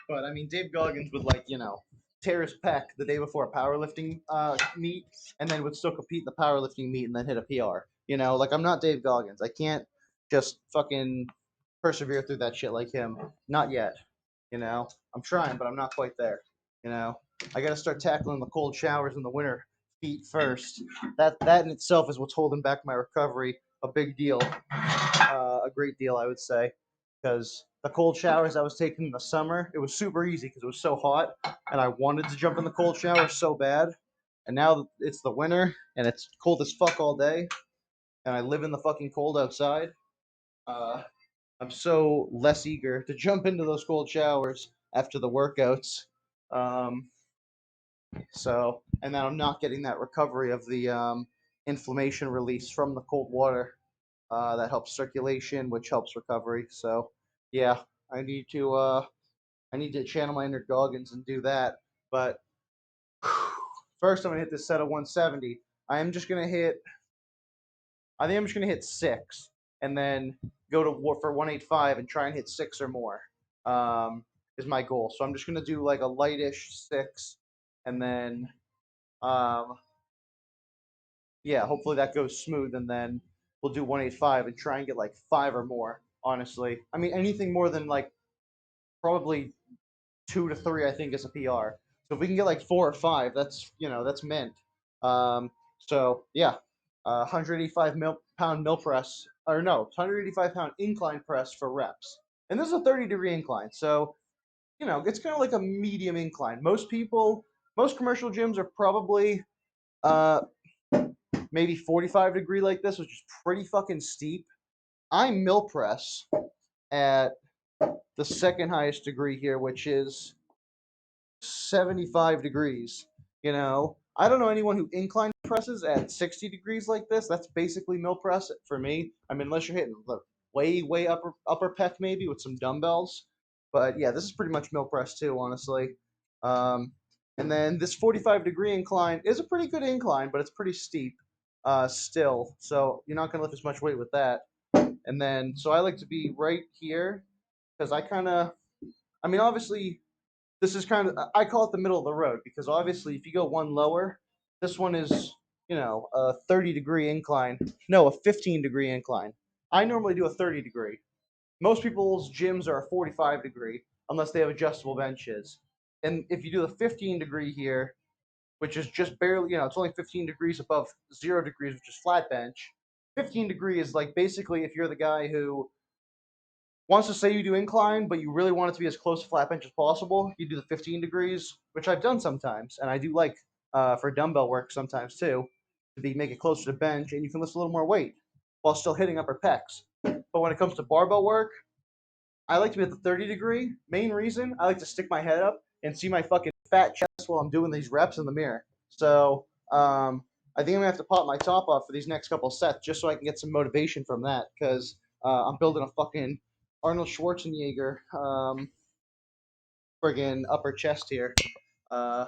I mean, Dave Goggins would tear his pec the day before a powerlifting meet, and then would still compete in the powerlifting meet and then hit a PR. Like I'm not Dave Goggins. I can't just fucking persevere through that shit like him. Not yet. I'm trying, but I'm not quite there. You know, I got to start tackling the cold showers in the winter feet first. That in itself is what's holding back my recovery. A big deal, a great deal, I would say, because the cold showers I was taking in the summer, it was super easy because it was so hot, and I wanted to jump in the cold shower so bad. And now it's the winter and it's cold as fuck all day, and I live in the fucking cold outside, uh, I'm so less eager to jump into those cold showers after the workouts. Um, and then I'm not getting that recovery of the inflammation release from the cold water. That helps circulation, which helps recovery. So, yeah, I need to uh, I need to channel my inner Goggins and do that. But first, I'm gonna hit this set of 170. I am just gonna hit. I think I'm just gonna hit six, and then go to war for 185 and try and hit six or more. Um, is my goal. So I'm just gonna do like a lightish six, and then um, yeah, hopefully that goes smooth, and then we'll do 185 and try and get like five or more. Honestly, I mean anything more than like probably two to three, I think, is a PR. So if we can get like four or five, that's mint. So yeah, 185 pound mill press, or no, 185 pound incline press for reps, and this is a 30-degree incline. So it's kind of like a medium incline. Most commercial gyms are probably uh, maybe 45-degree like this, which is pretty fucking steep. I mill press at the second highest degree here, which is 75 degrees. I don't know anyone who incline presses at 60 degrees like this. That's basically mill press for me. I mean, unless you're hitting the way upper pec maybe with some dumbbells. But yeah, this is pretty much mill press too, honestly. Um, and then this 45-degree incline is a pretty good incline, but it's pretty steep still. So you're not going to lift as much weight with that. And then, so I like to be right here because I mean, obviously, this is kind of, I call it the middle of the road because obviously if you go one lower, this one is, a 30-degree incline. No, a 15-degree incline. I normally do a 30-degree. Most people's gyms are a 45-degree unless they have adjustable benches. And if you do the 15-degree here, which is just barely, it's only 15 degrees above 0 degrees, which is flat bench. 15 degree is like basically if you're the guy who wants to say you do incline, but you really want it to be as close to flat bench as possible, you do the 15 degrees, which I've done sometimes, and I do like for dumbbell work sometimes too, to make it closer to bench, and you can lift a little more weight while still hitting upper pecs. But when it comes to barbell work, I like to be at the 30-degree. Main reason I like to stick my head up and see my fucking fat chest while I'm doing these reps in the mirror. So I think I'm gonna have to pop my top off for these next couple sets just so I can get some motivation from that because I'm building a fucking Arnold Schwarzenegger friggin' upper chest here uh,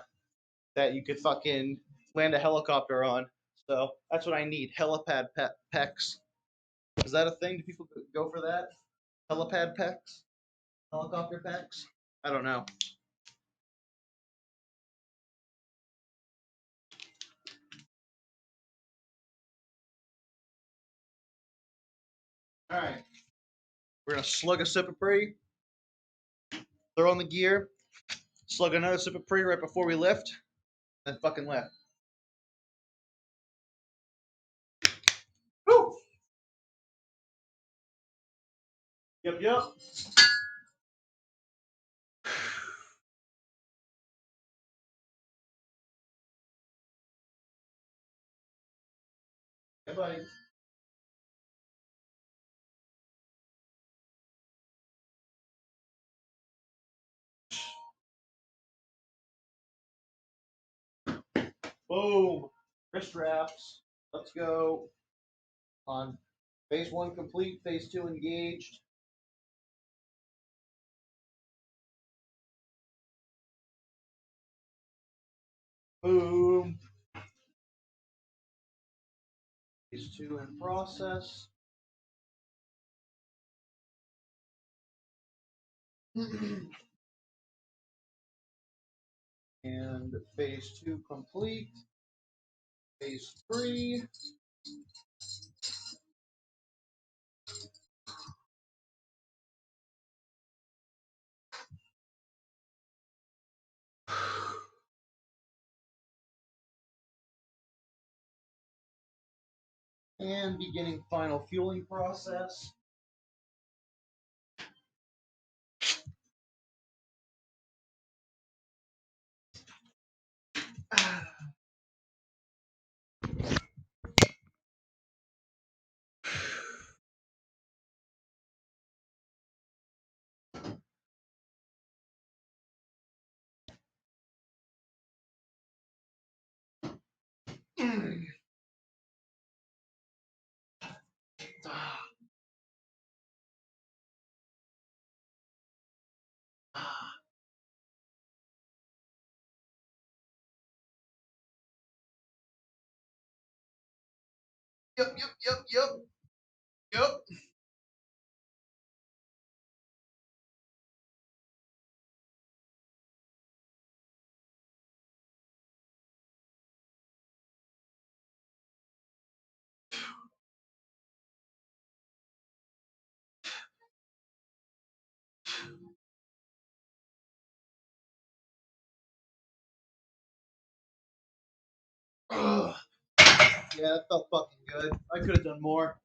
that you could fucking land a helicopter on. So that's what I need. Helipad pecs. Is that a thing? Do people go for that? Helipad pecs? Helicopter pecs? I don't know. All right. We're gonna slug a sip of pre, throw on the gear, slug another sip of pre right before we lift, then fucking lift. Woo! Yep, yep. Hey, buddy. Boom. Wrist wraps. Let's go. On phase one complete, phase two engaged. Boom. Phase two in process. And phase two complete. Phase three. And beginning final fueling process. Yep, yep, yep, yep, yep. Ugh. Yeah, that felt fucking good. I could have done more.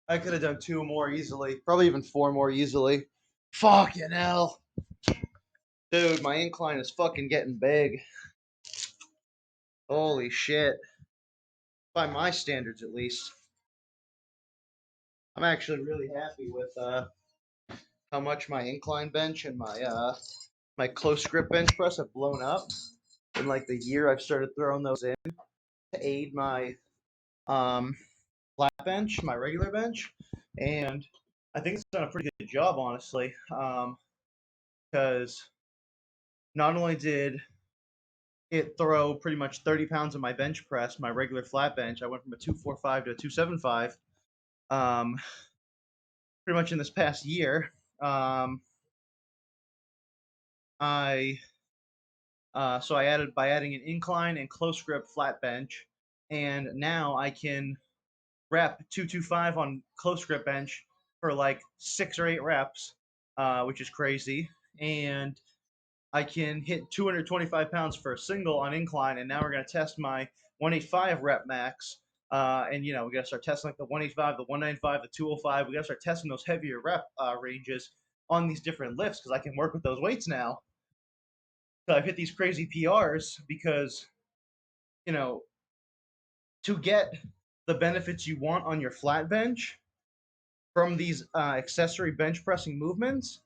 I could have done two more easily. Probably even four more easily. Fucking hell. Dude, my incline is fucking getting big. Holy shit. By my standards, at least. I'm actually really happy with how much my incline bench and my close grip bench press have blown up in like the year I've started throwing those in to aid my um, flat bench, my regular bench, and I think it's done a pretty good job, honestly. Because not only did it throw pretty much 30 pounds of my bench press, my regular flat bench, I went from a 245 to a 275. Um, pretty much in this past year. I So I added by adding an incline and close grip flat bench, and now I can rep 225 on close grip bench for like 6 or 8 reps, which is crazy. And I can hit 225 pounds for a single on incline, and now we're gonna test my 185 rep max. And we gotta start testing like the 185, the 195, the 205. We gotta start testing those heavier rep ranges on these different lifts because I can work with those weights now. So I've hit these crazy PRs because you know to get the benefits you want on your flat bench from these accessory bench pressing movements,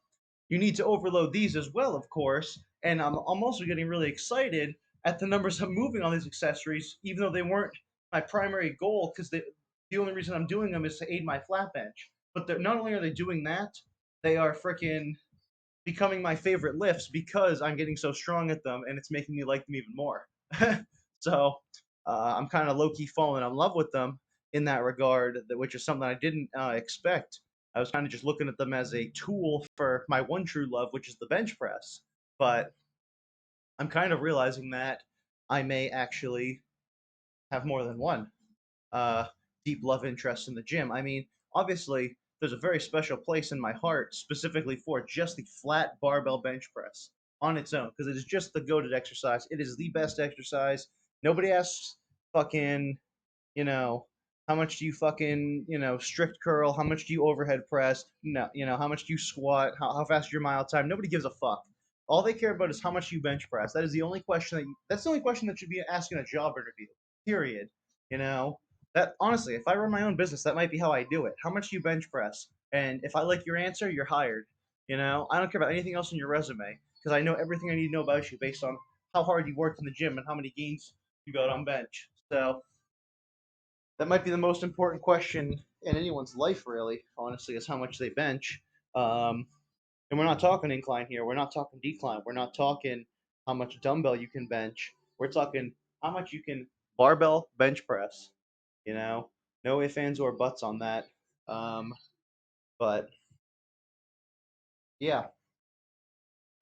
you need to overload these as well, of course. And I'm also getting really excited at the numbers I'm moving on these accessories, even though they weren't my primary goal, because the only reason I'm doing them is to aid my flat bench. But not only are they doing that, they are freaking becoming my favorite lifts because I'm getting so strong at them, and it's making me like them even more. So I'm kind of low key falling in love with them in that regard, which is something I didn't expect. I was kind of just looking at them as a tool for my one true love, which is the bench press. But I'm kind of realizing that I may actually have more than one uh, deep love interest in the gym. I mean, obviously, there's a very special place in my heart specifically for just the flat barbell bench press on its own because it is just the goated exercise. It is the best exercise. Nobody asks fucking you know, how much do you fucking, strict curl? How much do you overhead press? No, how much do you squat? How fast is your mile time? Nobody gives a fuck. All they care about is how much you bench press. That is the only question that's the only question that should be asked in a job interview. Period. You know, that honestly, if I run my own business, that might be how I do it. How much do you bench press? And if I like your answer, you're hired. I don't care about anything else in your resume because I know everything I need to know about you based on how hard you worked in the gym and how many gains you got on bench. So that might be the most important question in anyone's life, really, honestly, is how much they bench. Um, and we're not talking incline here. We're not talking decline. We're not talking how much dumbbell you can bench. We're talking how much you can barbell bench press. No ifs, ands, or buts on that. But yeah,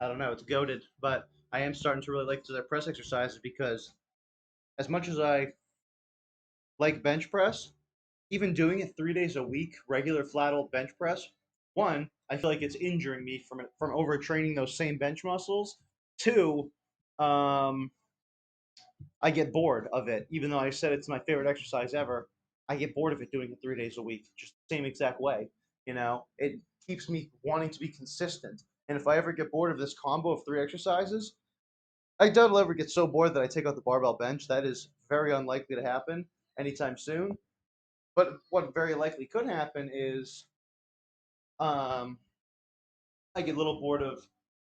I don't know. It's goaded, but I am starting to really like their press exercises because as much as I like bench press, even doing it 3 days a week, regular flat old bench press, one, I feel like it's injuring me from overtraining those same bench muscles. Two, um, I get bored of it, even though I said it's my favorite exercise ever. I get bored of it doing it 3 days a week, just the same exact way. It keeps me wanting to be consistent. And if I ever get bored of this combo of three exercises, I doubt I'll ever get so bored that I take out the barbell bench. That is very unlikely to happen anytime soon. But what very likely could happen is um, I get a little bored of,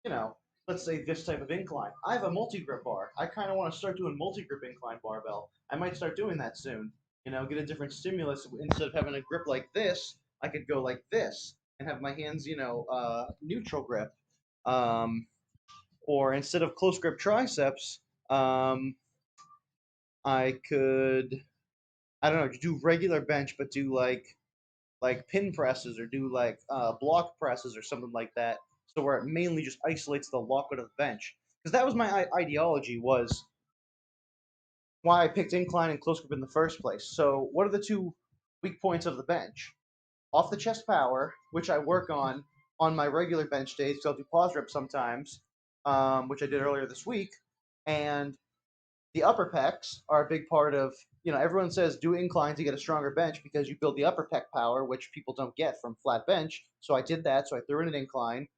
you know, let's say this type of incline. I have a multi grip bar. I kind of want to start doing multi grip incline barbell. I might start doing that soon. get a different stimulus. Instead of having a grip like this, I could go like this and have my hands, neutral grip. Um, or instead of close grip triceps, um, I could, I don't know, do regular bench, but do like pin presses or do like block presses or something like that. So where it mainly just isolates the lockout of the bench. Because that was my ideology, was why I picked incline and close grip in the first place. So what are the two weak points of the bench? Off the chest power, which I work on my regular bench days, so I'll do pause reps sometimes, which I did earlier this week, and the upper pecs are a big part of, everyone says do incline to get a stronger bench because you build the upper pec power, which people don't get from flat bench. So I did that. So I threw in an incline,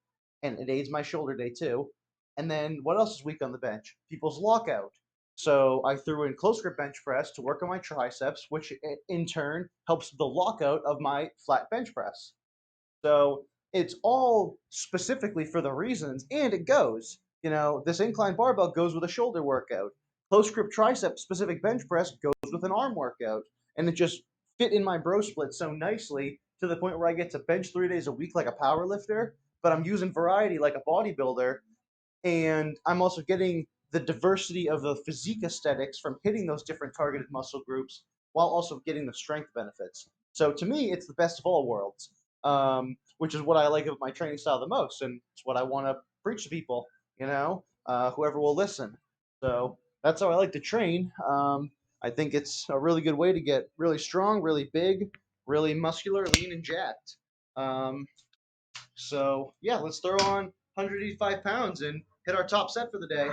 and it aids my shoulder day too. And then what else is weak on the bench? People's lockout. So I threw in close grip bench press to work on my triceps, which in turn helps the lockout of my flat bench press. So it's all specifically for the reasons, and it goes. This incline barbell goes with a shoulder workout. Close grip tricep specific bench press goes with an arm workout, and it just fit in my bro split so nicely to the point where I get to bench 3 days a week like a power lifter, but I'm using variety like a bodybuilder, and I'm also getting the diversity of the physique aesthetics from hitting those different targeted muscle groups while also getting the strength benefits. So to me, it's the best of all worlds, which is what I like about my training style the most, and it's what I want to preach to people. Whoever will listen. So that's how I like to train. I think it's a really good way to get really strong, really big, really muscular, lean, and jacked. Um, so yeah, let's throw on 185 pounds and hit our top set for the day.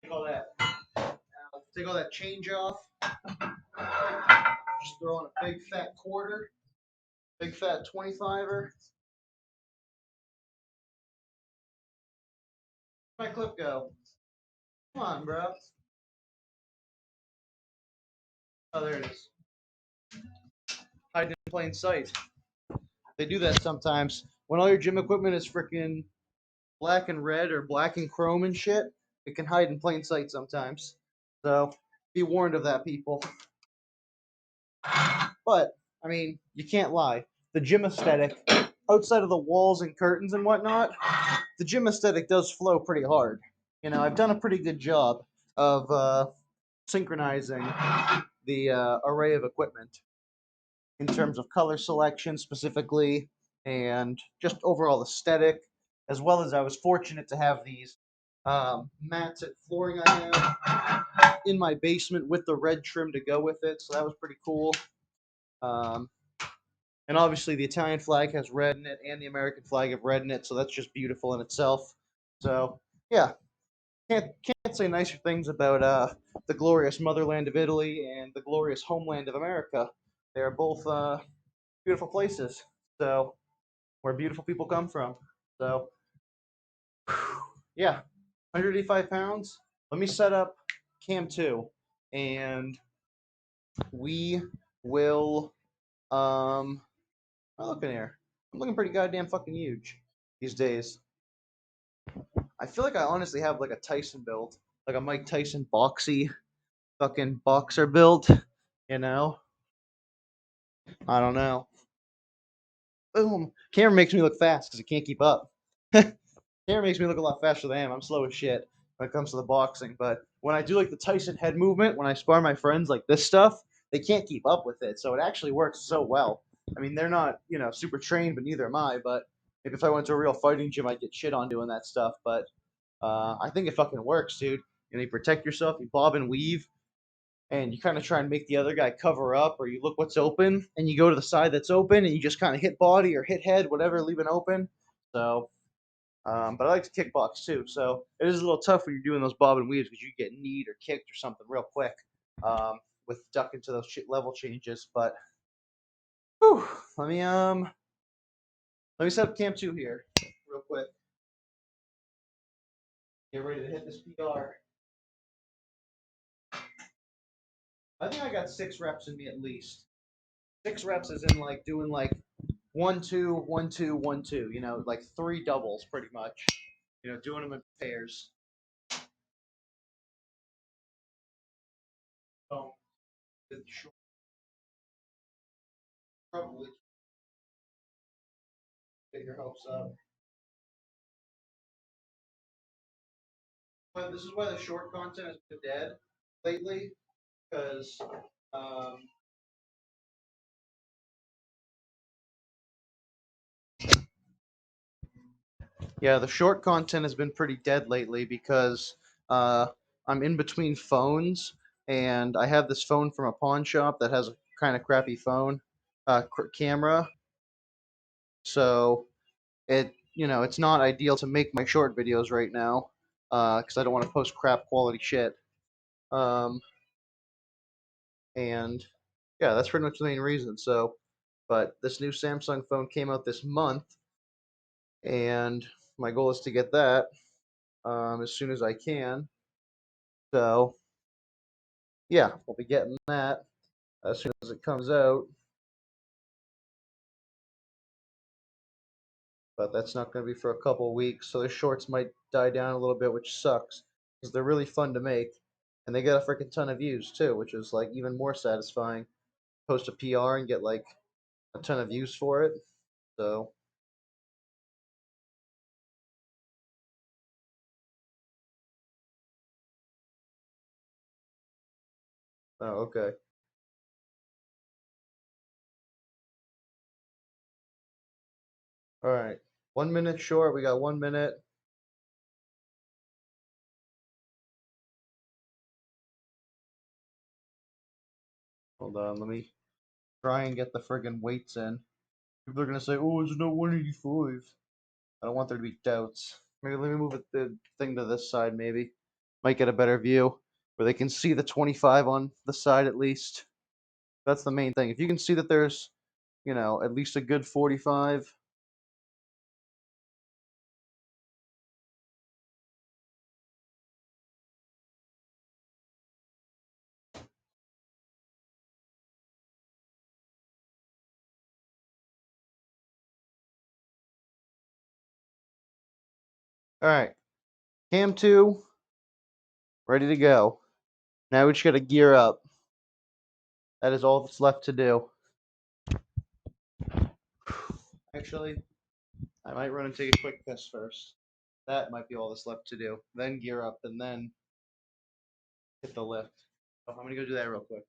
Take all that, take all that change off. Just throw on a big fat quarter, big fat 25er. Where'd my clip go? Come on, bro. Oh, there it is. Hiding in plain sight. They do that sometimes. When all your gym equipment is freaking black and red or black and chrome and shit, it can hide in plain sight sometimes. So be warned of that, people. But I mean, you can't lie. The gym aesthetic, outside of the walls and curtains and whatnot, the gym aesthetic does flow pretty hard. I've done a pretty good job of synchronizing the array of equipment in terms of color selection specifically, and just overall aesthetic, as well as I was fortunate to have these mats and flooring I have in my basement with the red trim to go with it, so that was pretty cool. Um, and obviously, the Italian flag has red in it, and the American flag have red in it, so that's just beautiful in itself. So, yeah, can't say nicer things about the glorious motherland of Italy and the glorious homeland of America. They are both beautiful places. So, where beautiful people come from. So, yeah, 185 pounds. Let me set up cam 2, and we will. I'm looking here. I'm looking pretty goddamn fucking huge these days. I feel like I honestly have like a Tyson build, like a Mike Tyson boxy fucking boxer build. You know, I don't know. Boom. Camera makes me look fast because it can't keep up. Camera makes me look a lot faster than I am. I'm slow as shit when it comes to the boxing. But when I do like the Tyson head movement, when I spar my friends like this stuff, they can't keep up with it. So it actually works so well. I mean, they're not, super trained, but neither am I. But maybe if I went to a real fighting gym, I'd get shit on doing that stuff. But I think it fucking works, dude. You protect yourself, you bob and weave, and you kind of try and make the other guy cover up, or you look what's open, and you go to the side that's open, and you just kind of hit body or hit head, whatever, leaving open. So but I like to kickbox too, so it is a little tough when you're doing those bob and weaves because you get kneed or kicked or something real quick with ducking to those level changes. But whew, let me set up cam 2 here real quick. Get ready to hit this PR. I think I got 6 reps in me at least. 6 reps is in like doing like 1 2 1 2 1 2. You know, like 3 doubles pretty much. You know, doing them in pairs. So probably get your hopes up. But this is why the short content has been dead lately, because um, yeah, the short content has been pretty dead lately because uh, I'm in between phones, and I have this phone from a pawn shop that has a kind of crappy phone camera, so it's not ideal to make my short videos right now because I don't want to post crap quality shit. Um, and yeah, that's pretty much the main reason. So, but this new Samsung phone came out this month, and my goal is to get that as soon as I can. So, yeah, we'll be getting that as soon as it comes out. But that's not going to be for a couple of weeks, so the shorts might die down a little bit, which sucks because they're really fun to make, and they get a freaking ton of views too, which is like even more satisfying. Post a PR and get like a ton of views for it. So, oh, okay. All right. 1 minute short. We got 1 minute. Hold on. Let me try and get the friggin' weights in. People are gonna say, "Oh, it's not 185." I don't want there to be doubts. Maybe let me move the thing to this side. Maybe might get a better view where they can see the 25 on the side at least. That's the main thing. If you can see that there's, at least a good 45. All right, cam 2 ready to go. Now we just gotta gear up. That is all that's left to do. Actually, I might run and take a quick piss first. That might be all that's left to do. Then gear up and then hit the lift. So I'm gonna go do that real quick.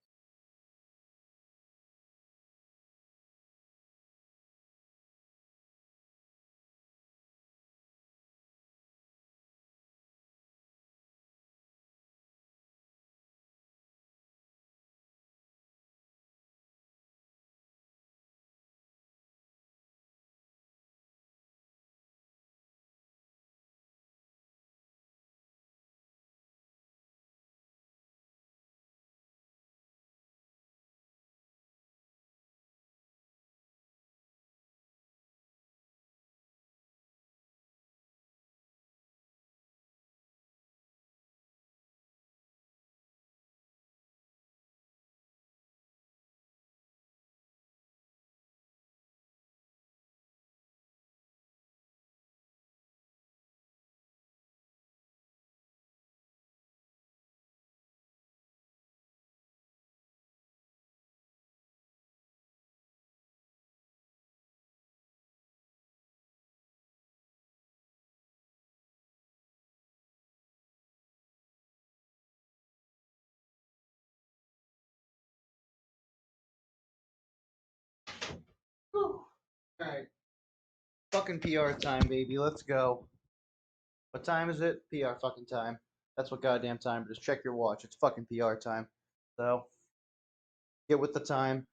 Whew. All right, fucking PR time, baby. Let's go. What time is it? PR fucking time. That's what goddamn time it is. Check your watch. It's fucking PR time. So get with the time.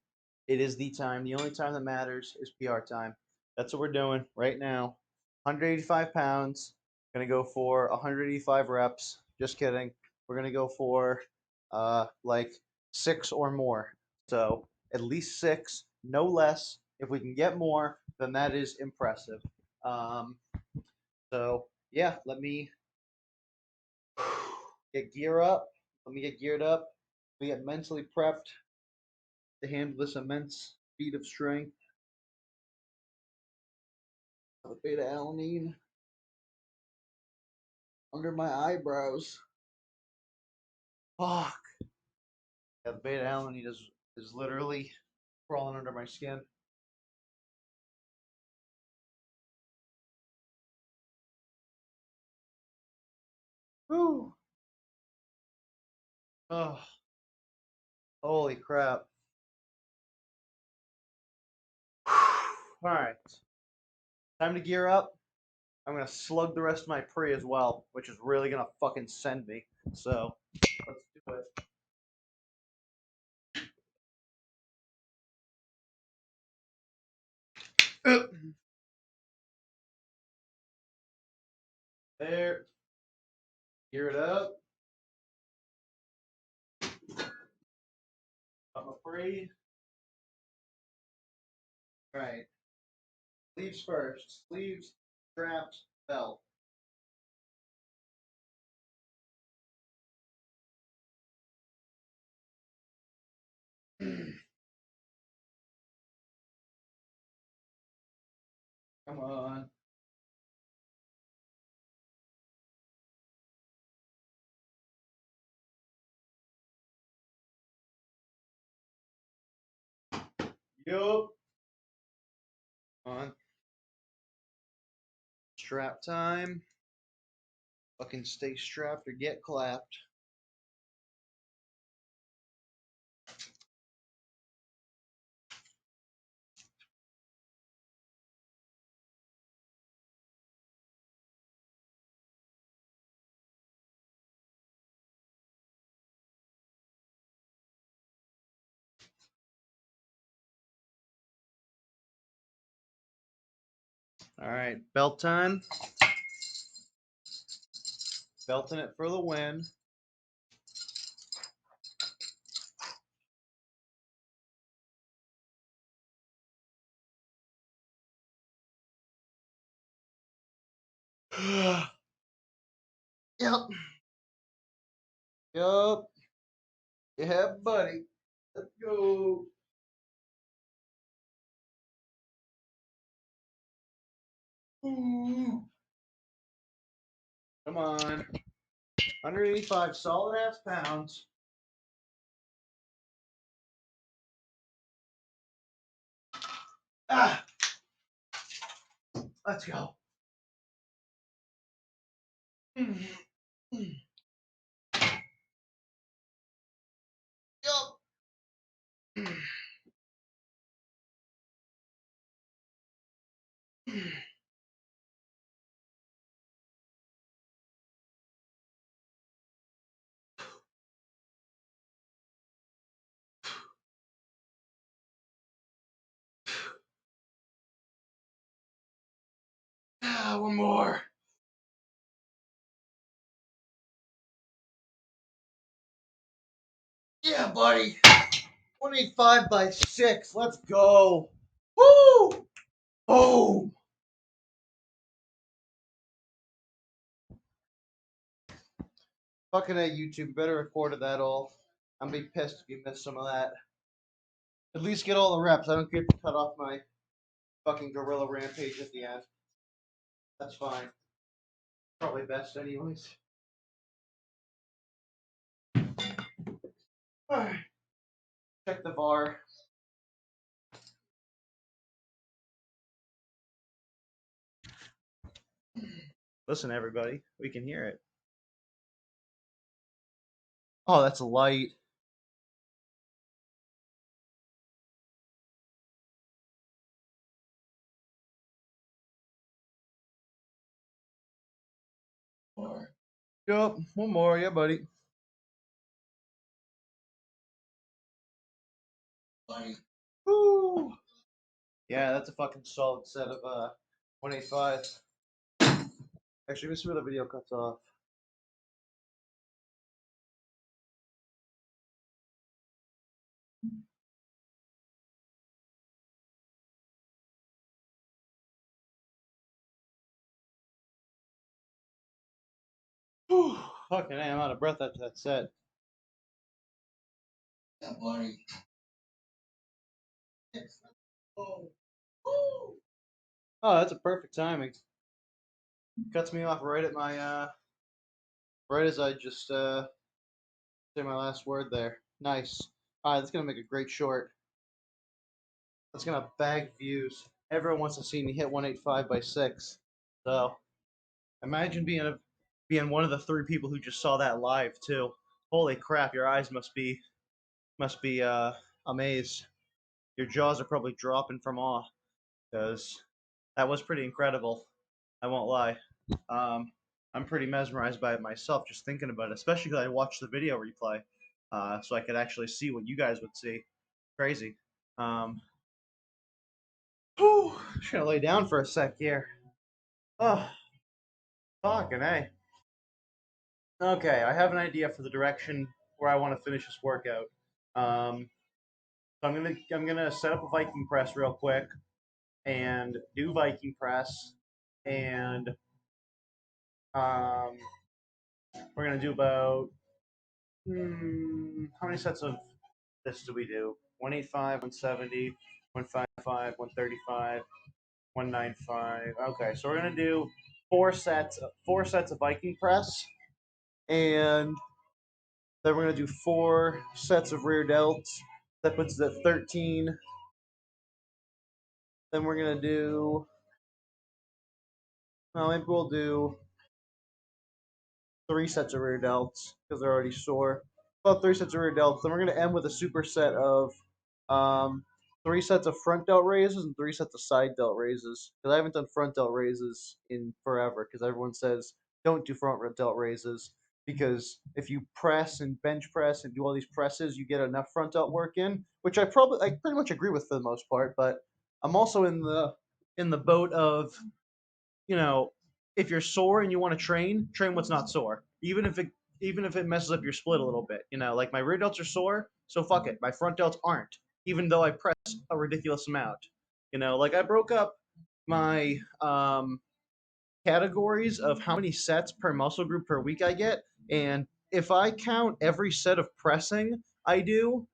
It is the time. The only time that matters is PR time. That's what we're doing right now. 185 pounds. Gonna go for 185 reps. Just kidding. We're gonna go for like 6 or more. So at least 6, no less. If we can get more, then that is impressive. Um, so yeah, let me get gear up. Let me get geared up. We get mentally prepped to handle this immense feat of strength. The beta alanine under my eyebrows. Fuck. Yeah, the beta alanine is literally crawling under my skin. Whew. Oh, holy crap. All right. Time to gear up. I'm gonna slug the rest of my pre as well, which is really gonna fucking send me. So let's do it. There. Gear it up. I'm a pre. All right. Sleeves first. Sleeves, straps, belt. Come on. Yup. Come on. Strap time. Fucking stay strapped or get clapped. All right, belt time. Belting it for the win. Yep. Yup. Yeah, buddy. Let's go. Ooh. Come on. 185 solid ass pounds. Ah, let's go. Yup. Ah, one more. Yeah, buddy. 185 by 6. Let's go. Woo! Oh! Fucking A, YouTube. Better recorded that all. I'm gonna be pissed if you missed some of that. At least get all the reps. I don't get to cut off my fucking gorilla rampage at the end. That's fine. Probably best, anyways. Alright. Check the bar. Listen, everybody. We can hear it. Oh, that's a light. Yup, one more, yeah, buddy. Buddy. Woo! Yeah, that's a fucking solid set of 185. Actually, let me see where the video cuts off. Whew, fucking A, I'm out of breath after that set. Oh, that's a perfect timing. Cuts me off right at my right as I just say my last word there. Nice. All right, that's gonna make a great short. That's gonna bag views. Everyone wants to see me hit 185 by 6. So imagine being one of the 3 people who just saw that live too. Holy crap! Your eyes must be amazed. Your jaws are probably dropping from awe because that was pretty incredible. I won't lie. Um, I'm pretty mesmerized by it myself just thinking about it, especially because I watched the video replay, so I could actually see what you guys would see. Crazy. Um, whew, just gonna lay down for a sec here. Oh, fucking hey. Okay, I have an idea for the direction where I want to finish this workout. So I'm gonna set up a Viking press real quick and do Viking press, and um, we're gonna do about how many sets of this do we do? 185, 170, 155, 135, 195. Okay, so we're gonna do four sets of Viking press, and then we're gonna do 4 sets of rear delts. That puts us at 13. Then we're gonna do. Well, maybe we'll do 3 sets of rear delts because they're already sore. About 3 sets of rear delts. Then we're going to end with a superset of um, 3 sets of front delt raises and 3 sets of side delt raises. Because I haven't done front delt raises in forever. Because everyone says don't do front delt raises because if you press and bench press and do all these presses, you get enough front delt work in. Which I pretty much agree with for the most part. But I'm also in the boat of you know, if you're sore and you want to train what's not sore. Even if it messes up your split a little bit. Like my rear delts are sore, so fuck it. My front delts aren't, even though I press a ridiculous amount. Like I broke up my categories of how many sets per muscle group per week I get, and if I count every set of pressing I do,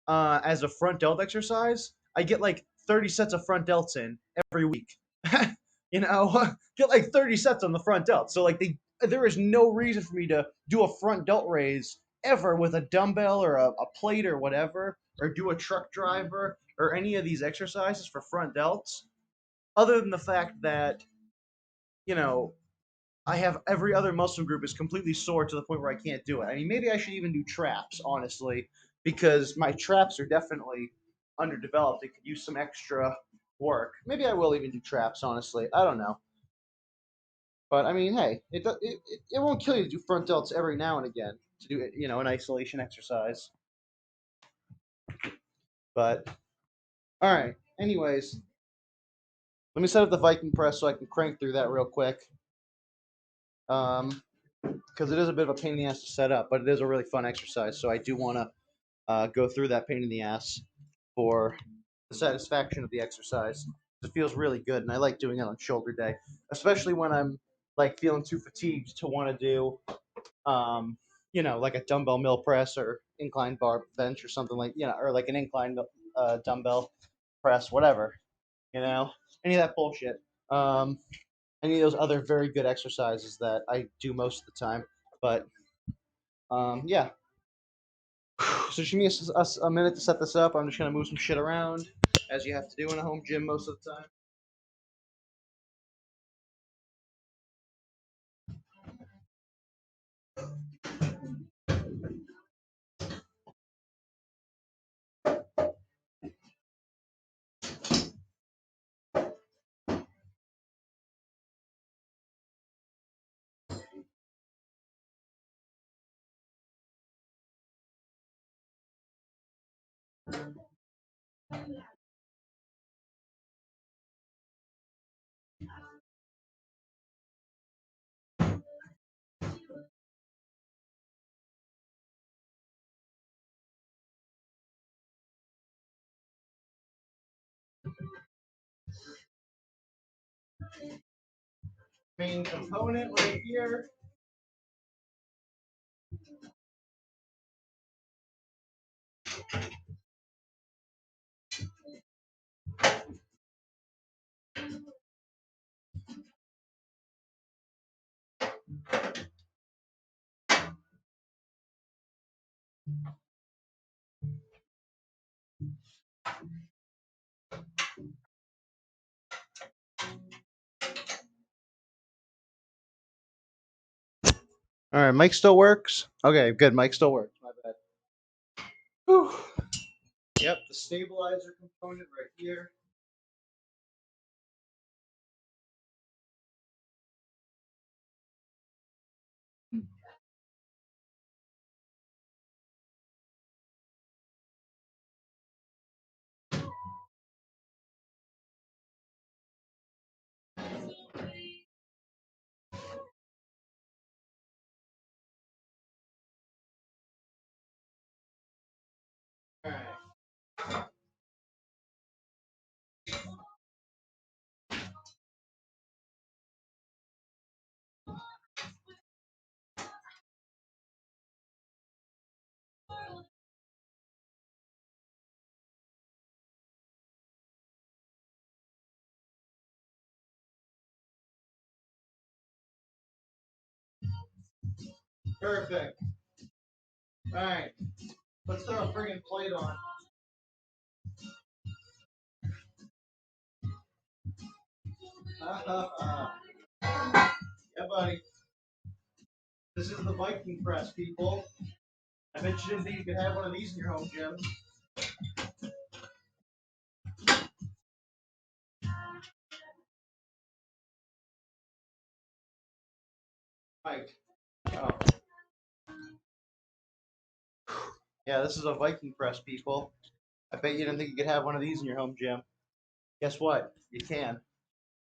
as a front delt exercise, I get like 30 sets of front delts in every week. Get like 30 sets on the front delt. So like there is no reason for me to do a front delt raise ever with a dumbbell or a plate or whatever, or do a truck driver or any of these exercises for front delts, other than the fact that you know I have every other muscle group is completely sore to the point where I can't do it. I mean, maybe I should even do traps, honestly, because my traps are definitely underdeveloped. They could use some extra work. Maybe I will even do traps, honestly. I don't know. But I mean, hey, it won't kill you to do front delts every now and again to do an isolation exercise. But all right. Anyways, let me set up the Viking press so I can crank through that real quick. Because it is a bit of a pain in the ass to set up, but it is a really fun exercise. So I do want to go through that pain in the ass for the satisfaction of the exercise. It feels really good, and I like doing it on shoulder day, especially when I'm like feeling too fatigued to want to do, like a dumbbell mill press or incline bar bench or something or like an incline dumbbell press, whatever, any of that bullshit. Any of those other very good exercises that I do most of the time. But yeah, so just give me a minute to set this up. I'm just gonna move some shit around, as you have to do in a home gym most of the time. Main component right here. All right, mic still works. Okay, good. Mic still works. My bad. Whew. Yep, the stabilizer component right here. All right. Perfect. All right. Let's throw a friggin' plate on. Yeah, buddy. This is the Viking press, people. I bet you didn't think you could have one of these in your home gym. Mike. Oh. Yeah, this is a Viking press, people. I bet you didn't think you could have one of these in your home gym. Guess what? You can.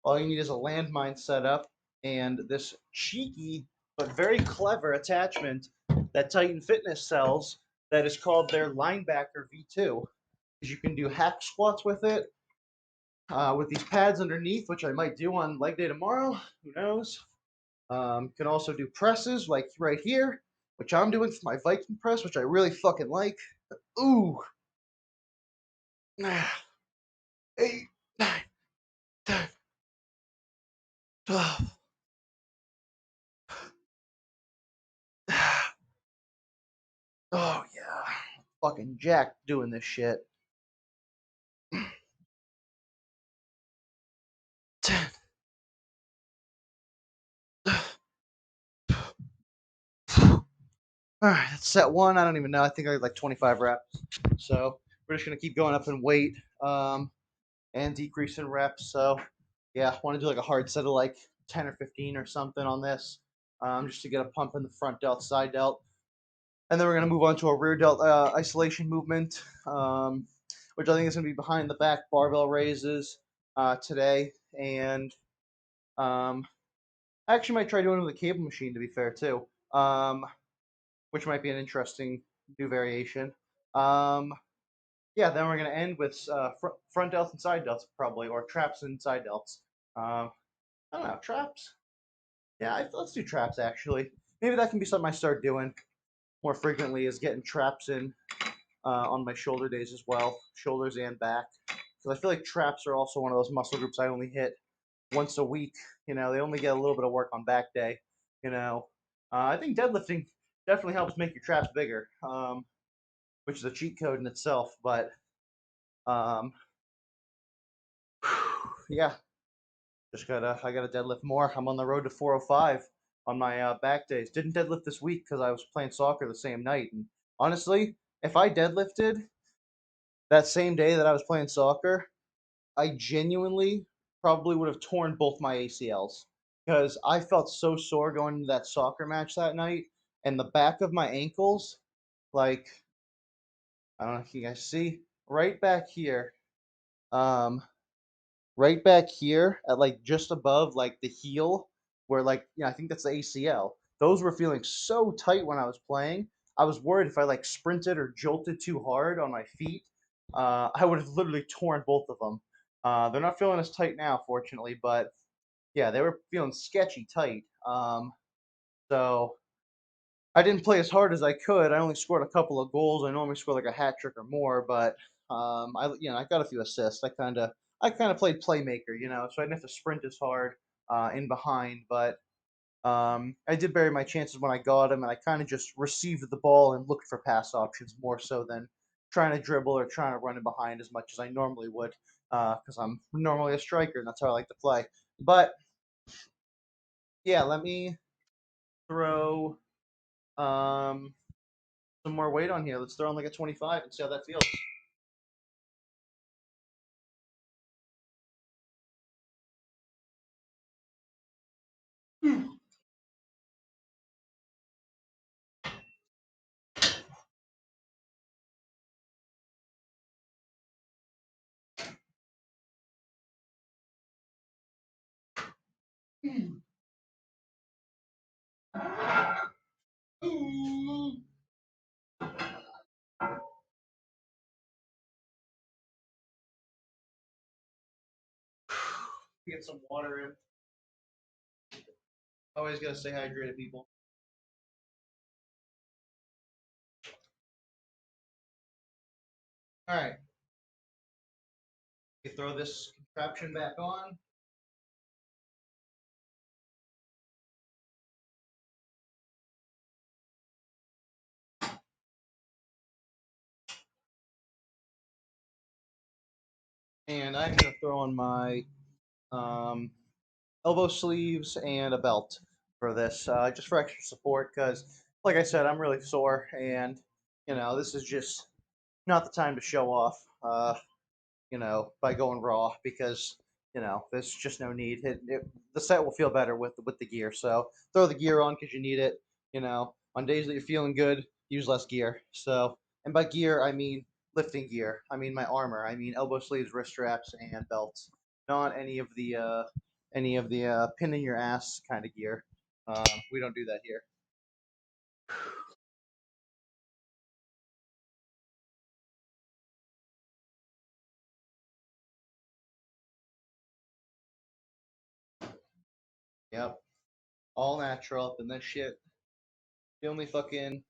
All you need is a landmine setup and this cheeky but very clever attachment that Titan Fitness sells that is called their Linebacker V2. Because you can do hack squats with it, with these pads underneath, which I might do on leg day tomorrow. Who knows? Can also do presses like right here, which I'm doing for my Viking press, which I really fucking like. Ooh. 8, 9, 10, 12. Oh yeah. Fucking Jack doing this shit. 10. All right, that's set one. I don't even know. I think I had like 25 reps. So we're just gonna keep going up in weight, and decreasing reps. So yeah, I want to do like a hard set of like 10 or 15 or something on this, just to get a pump in the front delt, side delt, and then we're gonna move on to a rear delt isolation movement, which I think is gonna be behind the back barbell raises today, and um, I actually might try doing it with a cable machine to be fair too. Which might be an interesting new variation. Um, yeah, then we're going to end with front delts and side delts, probably, or traps and side delts. I don't know, traps? Yeah, let's do traps, actually. Maybe that can be something I start doing more frequently, is getting traps in on my shoulder days as well, shoulders and back. Because I feel like traps are also one of those muscle groups I only hit once a week. You know, they only get a little bit of work on back day. You know, I think deadlifting definitely helps make your traps bigger, which is a cheat code in itself. But um, yeah, I gotta deadlift more. I'm on the road to 405 on my back days. Didn't deadlift this week because I was playing soccer the same night. And honestly, if I deadlifted that same day that I was playing soccer, I genuinely probably would have torn both my ACLs because I felt so sore going into that soccer match that night, and the back of my ankles, like, I don't know if you guys see right back here, um, right back here at like just above like the heel, where like, I think that's the ACL. Those were feeling so tight when I was playing. I was worried if I like sprinted or jolted too hard on my feet, I would have literally torn both of them. They're not feeling as tight now, fortunately, but yeah, they were feeling sketchy tight. So I didn't play as hard as I could. I only scored a couple of goals. I normally score like a hat trick or more, but I got a few assists. I kind of played playmaker, so I didn't have to sprint as hard in behind, but I did bury my chances when I got him, and I kind of just received the ball and looked for pass options more so than trying to dribble or trying to run in behind as much as I normally would, because I'm normally a striker and that's how I like to play. But yeah, let me throw um, some more weight on here. Let's throw on like a 25 and see how that feels. Get some water in. Always gotta stay hydrated, people. All right, you throw this contraption back on, and I'm gonna throw on my um, elbow sleeves and a belt for this, just for extra support. Because, like I said, I'm really sore, and this is just not the time to show off. By going raw because there's just no need. The set will feel better with the gear. So throw the gear on because you need it. On days that you're feeling good, use less gear. So, and by gear I mean lifting gear. I mean my armor. I mean elbow sleeves, wrist straps, and belts. Not any of the pin in your ass kind of gear. We don't do that here. Yep, all natural. And this shit. The only fucking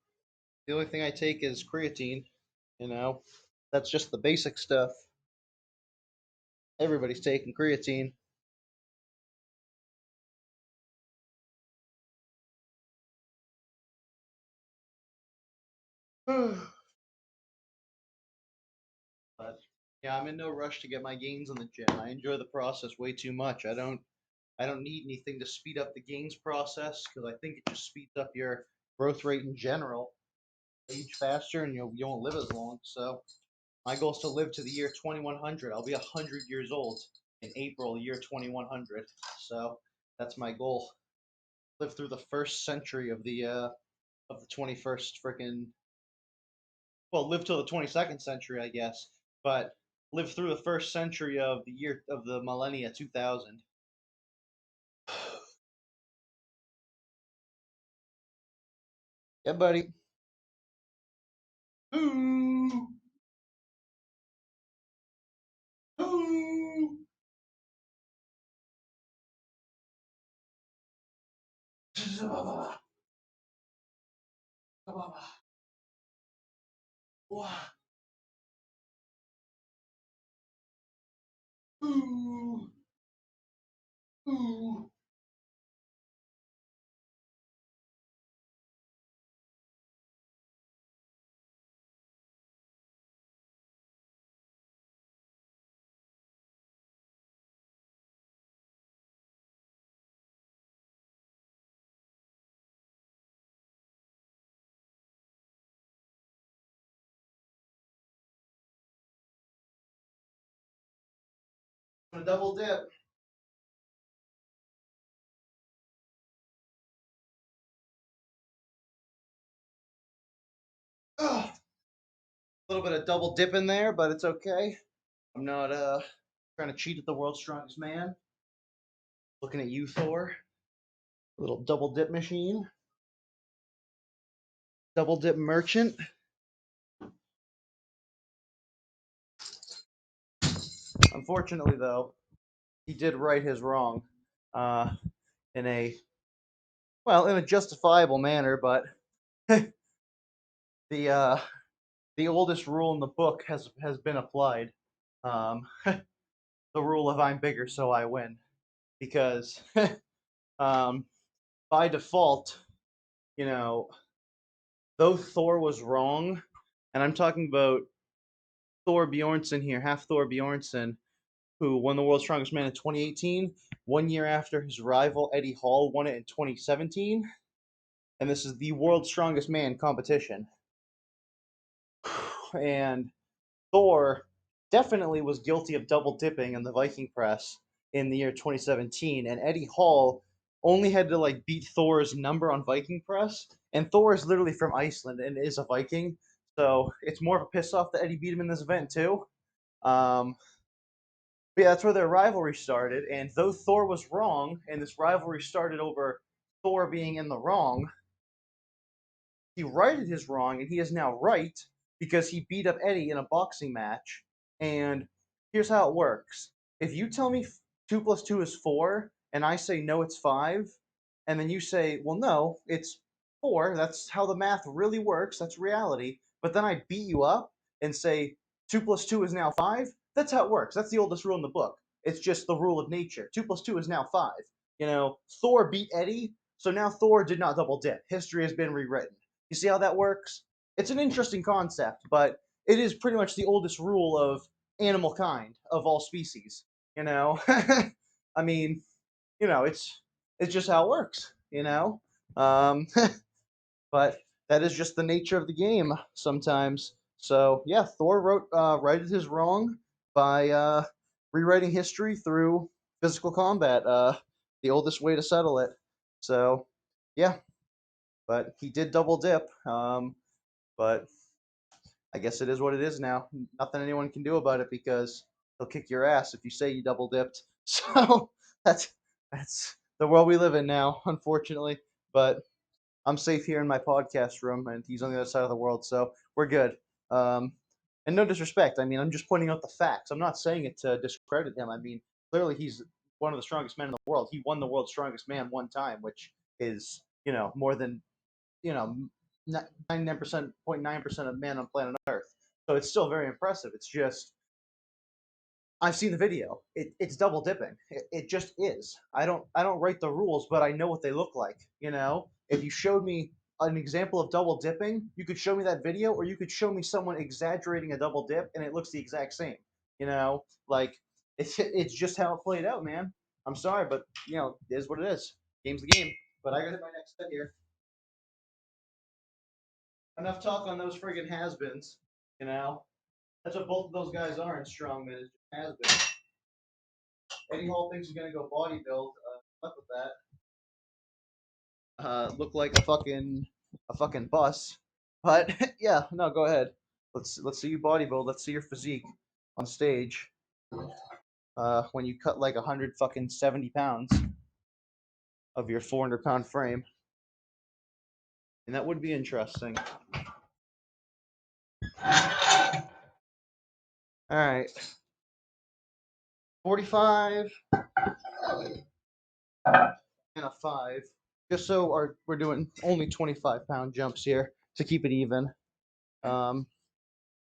the only thing I take is creatine. You know, that's just the basic stuff. Everybody's taking creatine. But yeah, I'm in no rush to get my gains in the gym. I enjoy the process way too much. I don't need anything to speed up the gains process because I think it just speeds up your growth rate in general. Age faster and you won't live as long. So my goal is to live to the year 2100. I'll be 100 years old in April, year 2100. So that's my goal. Live through the first century of the 21st freaking, well, live till the 22nd century, I guess, but live through the first century of the year of the millennia 2000. Yeah, buddy. Ooh, ooh. Ooh, ooh. A double dip. Ugh. A little bit of double dip in there, but it's okay. I'm not trying to cheat at the world's strongest man. Looking at you, Thor. A little double dip machine. Double dip merchant. Unfortunately, though, he did right his wrong uh, in a justifiable manner, but the uh, the oldest rule in the book has been applied. The rule of I'm bigger, so I win. Because um, by default, you know, though Thor was wrong, and I'm talking about Thor Bjornsson here, half Thor Bjornsson, who won the World's Strongest Man in 2018, 1 year after his rival Eddie Hall won it in 2017, and this is the World's Strongest Man competition. And Thor definitely was guilty of double dipping in the Viking press in the year 2017, and Eddie Hall only had to like beat Thor's number on Viking press, and Thor is literally from Iceland and is a Viking, so it's more of a piss off that Eddie beat him in this event too. Um, but yeah, that's where their rivalry started, and though Thor was wrong, and this rivalry started over Thor being in the wrong, he righted his wrong, and he is now right because he beat up Eddie in a boxing match. And here's how it works: if you tell me 2 plus 2 is 4, and I say no, it's 5, and then you say, well, no, it's 4. That's how the math really works. That's reality. But then I beat you up and say 2 plus 2 is now 5. That's how it works. That's the oldest rule in the book. It's just the rule of nature. 2 plus 2 is now 5. Thor beat Eddie, so now Thor did not double dip. History has been rewritten. You see how that works? It's an interesting concept, but it is pretty much the oldest rule of animal kind of all species. You know, I mean, it's just how it works. Um, but that is just the nature of the game sometimes. So yeah, Thor righted his wrong by rewriting history through physical combat. The oldest way to settle it. So yeah, but he did double dip. But I guess it is what it is now. Nothing anyone can do about it because they'll kick your ass if you say you double dipped. So that's that's the world we live in now, unfortunately. But I'm safe here in my podcast room, and he's on the other side of the world, so we're good. Um, and no disrespect. I mean, I'm just pointing out the facts. I'm not saying it to discredit him. I mean, clearly he's one of the strongest men in the world. He won the world's strongest man one time, which is more than 99% 0.9% of men on planet Earth. So it's still very impressive. It's just I've seen the video. It's double dipping. It just is. I don't write the rules, but I know what they look like. If you showed me an example of double dipping, you could show me that video, or you could show me someone exaggerating a double dip, and it looks the exact same. Like it's just how it played out, man. I'm sorry, but it is what it is. Game's the game. But I gotta hit my next set here. Enough talk on those friggin' has-beens. You know, that's what both of those guys are in strongman. Is has-beens. Eddie Hall thinks he's gonna go bodybuild. Luck with that. Look like a fucking bus. But yeah, no, go ahead. Let's see you bodybuild. Let's see your physique on stage. When you cut like 170 pounds of your 400-pound frame, and that would be interesting. All right, 45 and a 5. Just so we're doing only 25-pound jumps here to keep it even. Because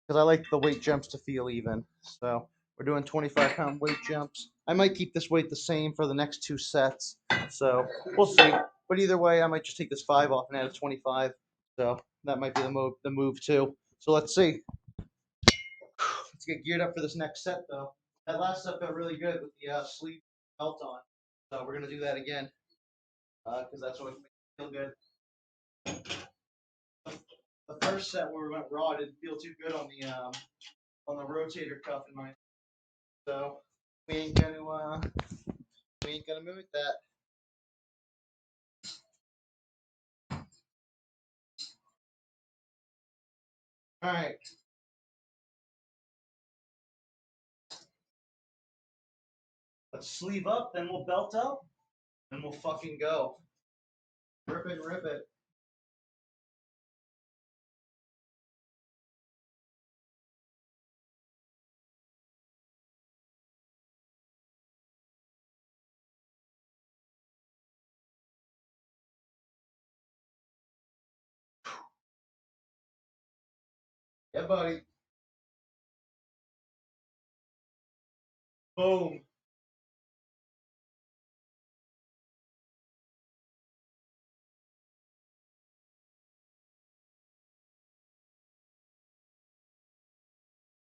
I like the weight jumps to feel even. So we're doing 25-pound weight jumps. I might keep this weight the same for the next 2 sets. So we'll see. But either way, I might just take this 5 off and add a 25. So that might be the move too. So let's see. Let's get geared up for this next set though. That last set felt really good with the sleeve belt on. So we're gonna do that again because that's what makes me feel good. The first set where we went raw didn't feel too good on the rotator cuff in my. So we ain't gonna mimic that. All right. Let's sleeve up, then we'll belt up, and we'll fucking go. Rip it, rip it. Yeah, buddy. Boom.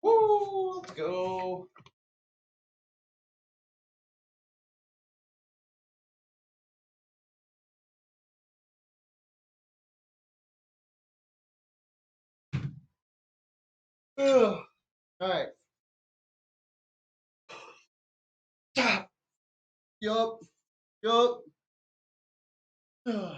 Woo! Let's go. Ugh. All right. Stop. Yup. Yup. Ugh.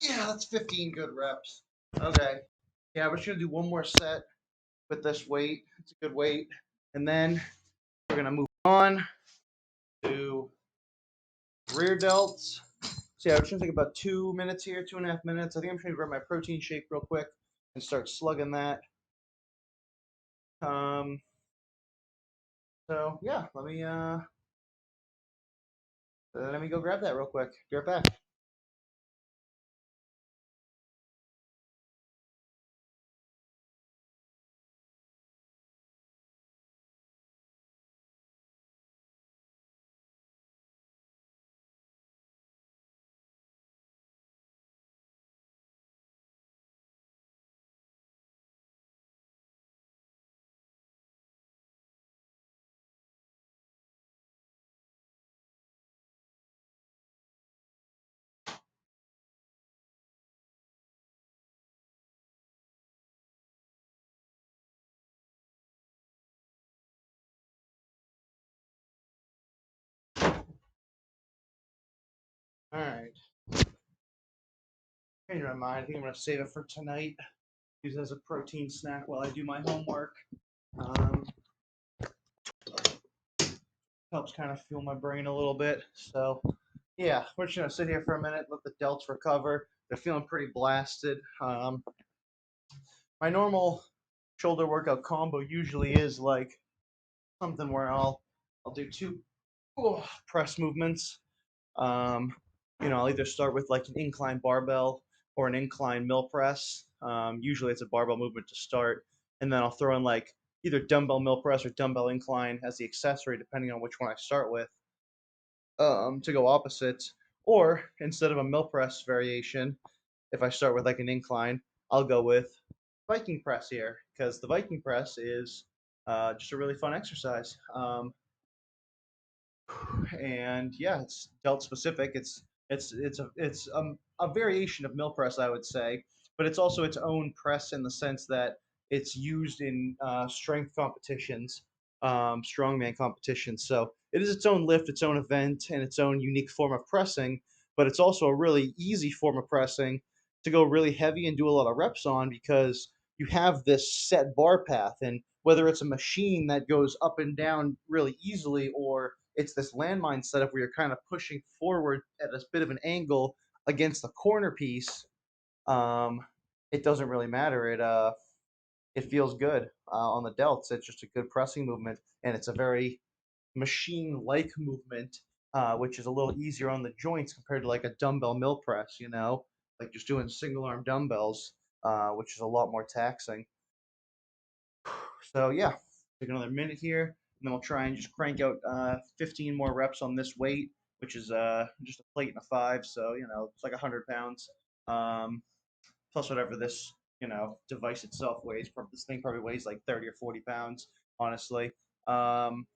Yeah, that's 15 good reps. Okay. Yeah, we're just gonna do one more set with this weight. It's a good weight. And then we're gonna move on to rear delts. So yeah, we're gonna take about 2 minutes here, 2.5 minutes. I think I'm just gonna grab my protein shake real quick and start slugging that. Um, so yeah, let me go grab that real quick. Be right back. All right. Change my mind. I think I'm gonna save it for tonight. Use it as a protein snack while I do my homework. Um, Helps kind of fuel my brain a little bit. So yeah, we're just gonna sit here for a minute, let the delts recover. They're feeling pretty blasted. My normal shoulder workout combo usually is like something where I'll do two press movements. Um, I'll either start with like an incline barbell or an incline mill press. Usually it's a barbell movement to start, and then I'll throw in like either dumbbell mill press or dumbbell incline as the accessory, depending on which one I start with, to go opposites. Or instead of a mill press variation, if I start with like an incline, I'll go with Viking press here because the Viking press is just a really fun exercise. And yeah, it's delt specific. It's a variation of mill press, I would say, but it's also its own press in the sense that it's used in strength competitions, strongman competitions. So it is its own lift, its own event, and its own unique form of pressing. But it's also a really easy form of pressing to go really heavy and do a lot of reps on because you have this set bar path, and whether it's a machine that goes up and down really easily or it's this landmine setup where you're kind of pushing forward at a bit of an angle against the corner piece. Um, it doesn't really matter. It feels good on the delts. It's just a good pressing movement, and it's a very machine-like movement, which is a little easier on the joints compared to like a dumbbell mill press. Like just doing single arm dumbbells, which is a lot more taxing. So yeah, take another minute here, and then we'll try and just crank out 15 more reps on this weight, which is just a plate and a five. So it's like 100 pounds, plus whatever this device itself weighs. This thing probably weighs like 30 or 40 pounds, honestly. Um,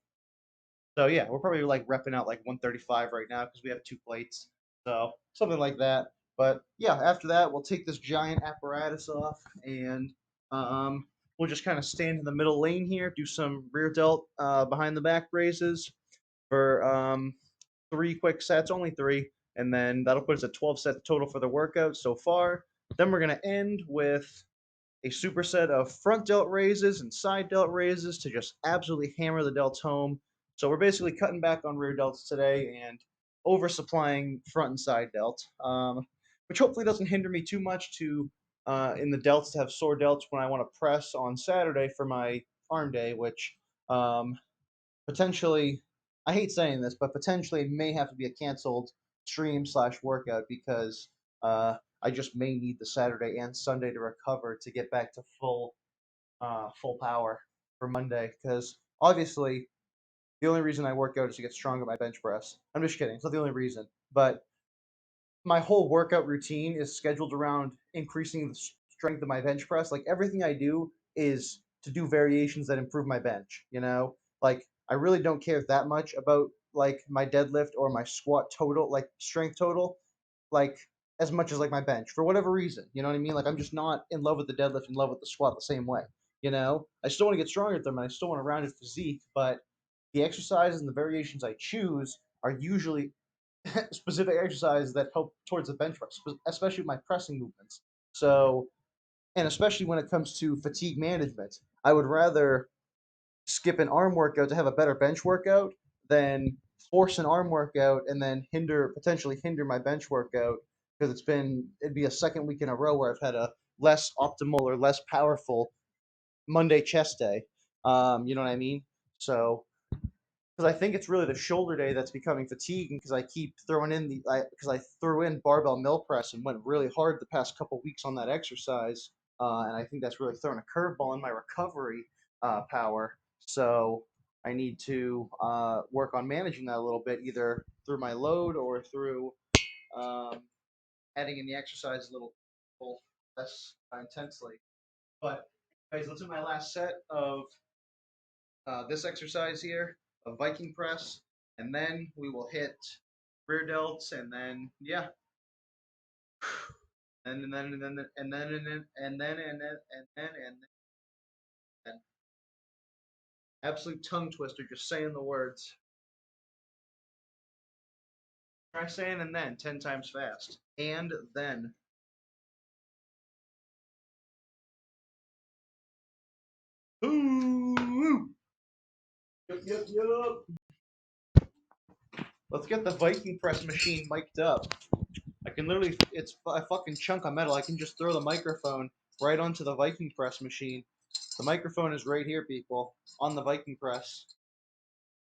so yeah, we're probably like repping out like 135 right now because we have two plates. So something like that. But yeah, after that, we'll take this giant apparatus off and we'll just kind of stand in the middle lane here, do some rear delt behind the back raises for 3 quick sets, only three. And then that'll put us at 12 sets total for the workout so far. Then we're going to end with a superset of front delt raises and side delt raises to just absolutely hammer the delts home. So we're basically cutting back on rear delts today and oversupplying front and side delt, which hopefully doesn't hinder me too much to in the delts to have sore delts when I want to press on Saturday for my arm day, which potentially, I hate saying this, but potentially may have to be a canceled stream slash workout because I just may need the Saturday and Sunday to recover to get back to full power for Monday. Because obviously, the only reason I work out is to get stronger at my bench press. I'm just kidding. It's not the only reason, but my whole workout routine is scheduled around increasing the strength of my bench press. Like everything I do is to do variations that improve my bench, you know? Like I really don't care that much about like my deadlift or my squat total, like strength total, like as much as like my bench for whatever reason. You know what I mean? Like I'm just not in love with the deadlift, in love with the squat the same way. You know, I still want to get stronger at them, and I still want a rounded physique, but the exercises and the variations I choose are usually specific exercises that help towards the bench press, especially with my pressing movements. So, and especially when it comes to fatigue management, I would rather skip an arm workout to have a better bench workout than force an arm workout and then potentially hinder my bench workout because it'd be a second week in a row where I've had a less optimal or less powerful Monday chest day. You know what I mean? So because I think it's really the shoulder day that's becoming fatiguing because I keep throwing in because I threw in barbell mill press and went really hard the past couple weeks on that exercise, and I think that's really thrown a curveball in my recovery power. So I need to work on managing that a little bit, either through my load or through um, adding in the exercise a little less intensely. But guys, let's do my last set of this exercise here of Viking press, and then we will hit rear delts, and then yeah, and then absolute tongue twister, just saying the words. Try saying and then 10 times fast, and then. Ooh, yup, yup, yup. Let's get the Viking press machine mic'd up. I can literally, it's a fucking chunk of metal. I can just throw the microphone right onto the Viking press machine. The microphone is right here, people, on the Viking press.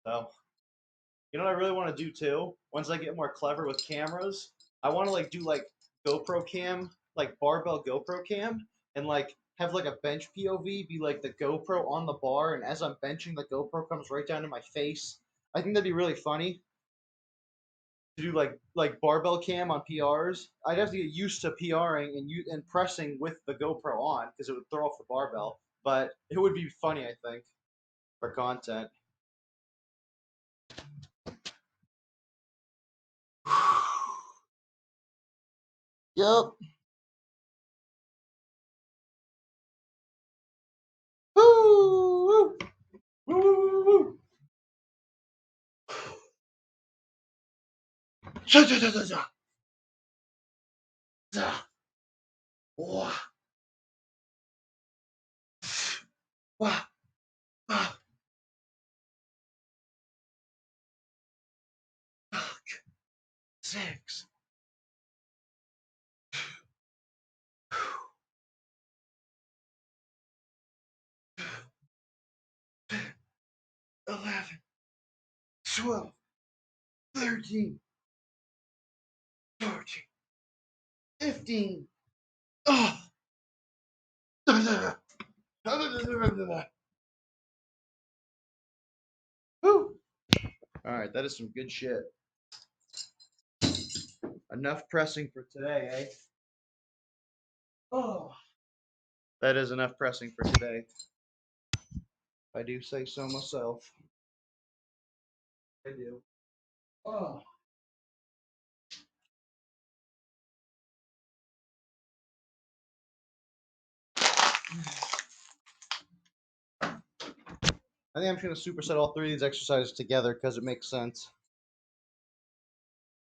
So, you know what I really want to do too? Once I get more clever with cameras, I want to like do like GoPro cam, like barbell GoPro cam, and like have like a bench POV be like the GoPro on the bar, and as I'm benching, the GoPro comes right down to my face. I think that'd be really funny to do like barbell cam on PRs. I'd have to get used to PRing and pressing with the GoPro on because it would throw off the barbell. But it would be funny, I think, for content. Yep. Woo! Woo! Woo! Woo! Za, za, za, za, za. Za. Wah. Wah. Wah. Fuck. 6. 11. 12. 13. 14. 15. Oh. Woo. All right, that is some good shit. Enough pressing for today, eh? Oh. That is enough pressing for today. I do say so myself. I do. Oh. I think I'm just gonna superset all three of these exercises together because it makes sense.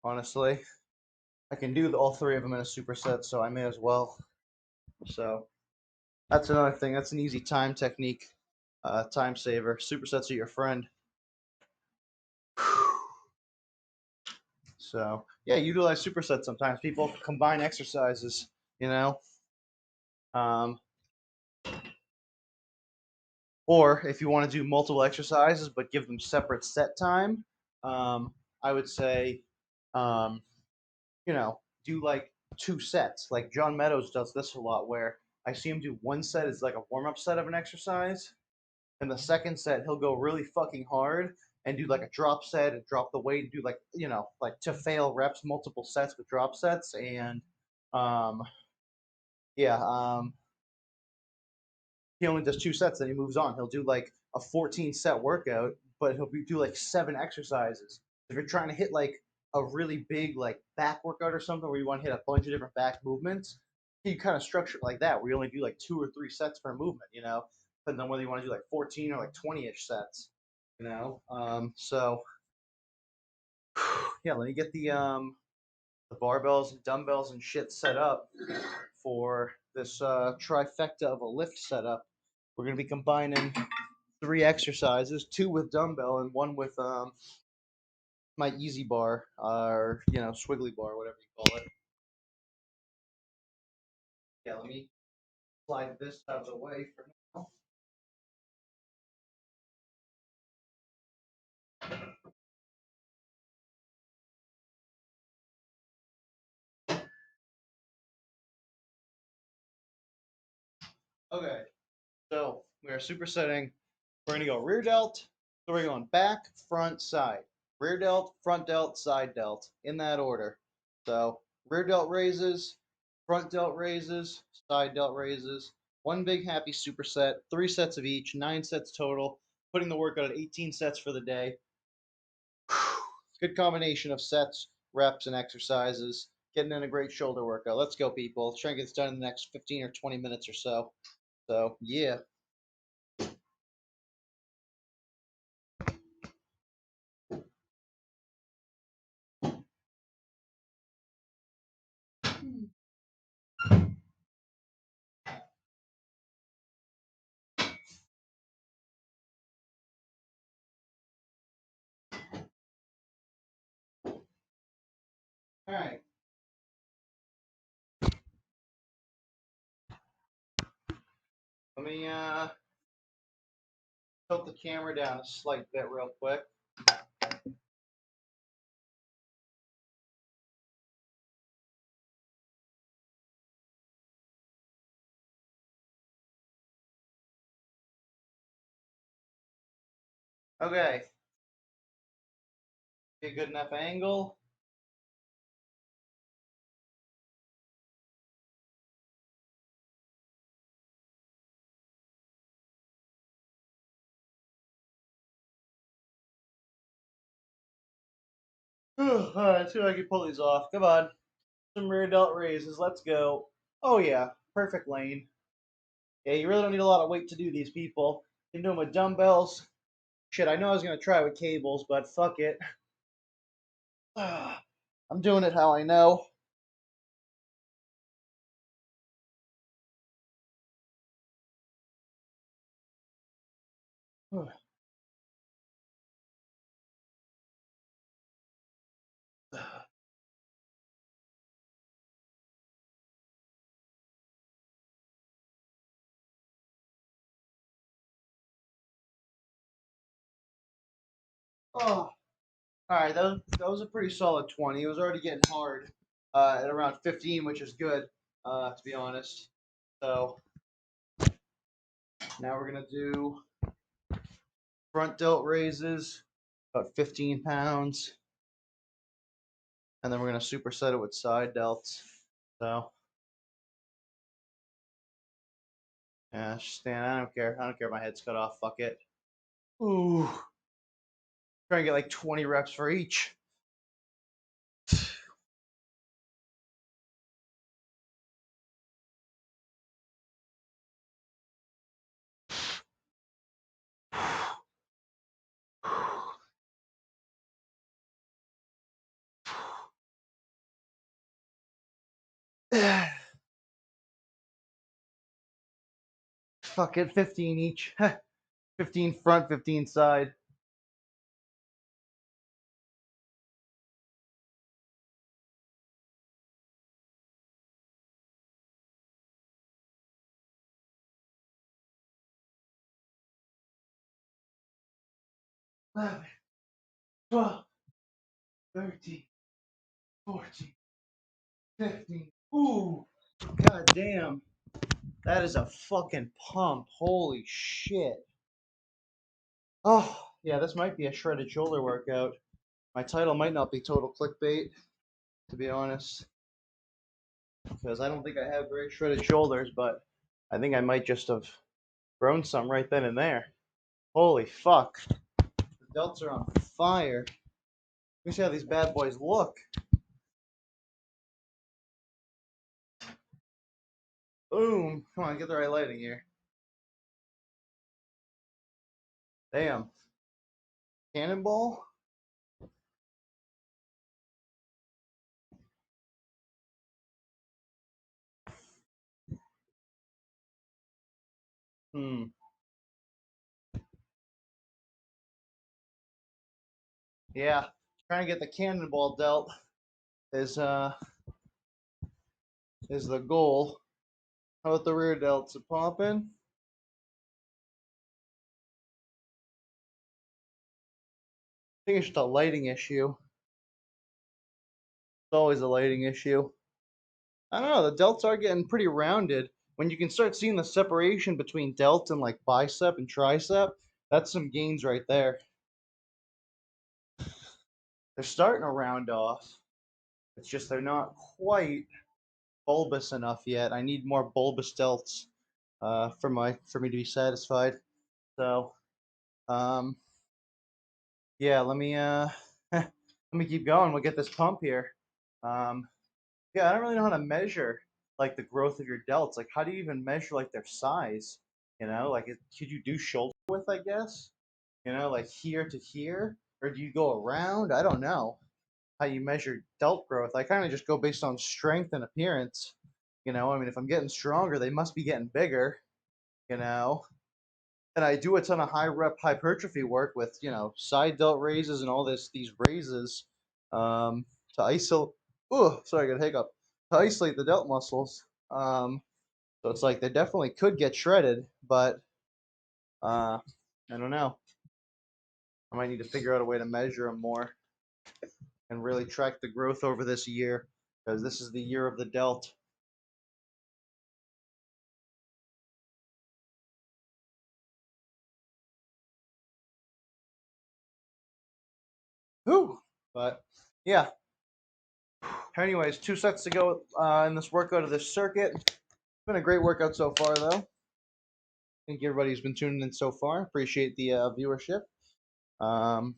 Honestly. I can do all three of them in a superset, so I may as well. So that's another thing. That's an easy time technique, time saver. Supersets are your friend. So yeah, utilize supersets sometimes. People combine exercises, you know. Um, or if you want to do multiple exercises but give them separate set time, I would say, um, do like two sets. Like John Meadows does this a lot, where I see him do one set is like a warm up set of an exercise, and the second set he'll go really fucking hard and do like a drop set and drop the weight and do like like to fail reps, multiple sets with drop sets, and um, yeah, he only does two sets, then he moves on. He'll do like a 14 set workout, but do like seven exercises. If you're trying to hit like a really big like back workout or something where you want to hit a bunch of different back movements, you kind of structure it like that, where you only do like two or three sets per movement, depending on whether you want to do like 14 or like 20-ish sets, So yeah, let me get the barbells and dumbbells and shit set up for this trifecta of a lift setup. We're gonna be combining three exercises, two with dumbbell and one with my easy bar or swiggly bar, whatever you call it. Yeah, let me slide this out of the way for now. Okay, so we are supersetting. We're gonna go rear delt. So we're going back, front, side. Rear delt, front delt, side delt, in that order. So rear delt raises, front delt raises, side delt raises. One big happy superset, 3 sets of each, 9 sets total. Putting the workout at 18 sets for the day. Good combination of sets, reps, and exercises. Getting in a great shoulder workout. Let's go, people. Let's try and get this done in the next 15 or 20 minutes or so. So, yeah. All right. Let me tilt the camera down a slight bit real quick. Okay. Get a good enough angle. All right, see if I can pull these off. Come on. Some rear delt raises. Let's go. Oh, yeah. Perfect lane. Yeah, you really don't need a lot of weight to do these, people. You can do them with dumbbells. Shit, I know I was going to try with cables, but fuck it. I'm doing it how I know. Oh, all right. That was a pretty solid 20. It was already getting hard at around 15, which is good, to be honest. So now we're gonna do front delt raises, about 15 pounds, and then we're gonna superset it with side delts. So yeah, just stand. I don't care. I don't care if my head's cut off. Fuck it. Ooh, try and get like 20 reps for each. Fuck it, 15 each. 15 front, 15 side. Eleven, 12, 13, 14, 15. Ooh, god damn. That is a fucking pump. Holy shit. Oh, yeah, this might be a shredded shoulder workout. My title might not be total clickbait, to be honest, because I don't think I have very shredded shoulders, but I think I might just have grown some right then and there. Holy fuck. The delts are on fire. Let me see how these bad boys look. Boom. Come on, get the right lighting here. Damn. Cannonball? Hmm. Yeah. Trying to get the cannonball delt is is the goal. How about the rear delts? It popping? I think it's just a lighting issue. It's always a lighting issue. I don't know. The delts are getting pretty rounded. When you can start seeing the separation between delt and like bicep and tricep, that's some gains right there. They're starting to round off. It's just they're not quite bulbous enough yet. I need more bulbous delts for me to be satisfied. So um, yeah, let me let me keep going. We'll get this pump here. Um, yeah, I don't really know how to measure like the growth of your delts. Like, how do you even measure like their size? You know, like could you do shoulder width? I guess. You know, like here to here, or do you go around? I don't know how you measure delt growth. I kind of just go based on strength and appearance. You know, I mean, if I'm getting stronger, they must be getting bigger. You know, and I do a ton of high rep hypertrophy work with side delt raises and all these raises to isolate. Oh, sorry, I got a hiccup. To isolate the delt muscles. So it's like they definitely could get shredded, but I don't know. I might need to figure out a way to measure them more and really track the growth over this year because this is the year of the delt. Whew. But yeah. Anyways, 2 sets to go in this workout of this circuit. It's been a great workout so far, though. Thank you everybody who's been tuning in so far. Appreciate the viewership. Um,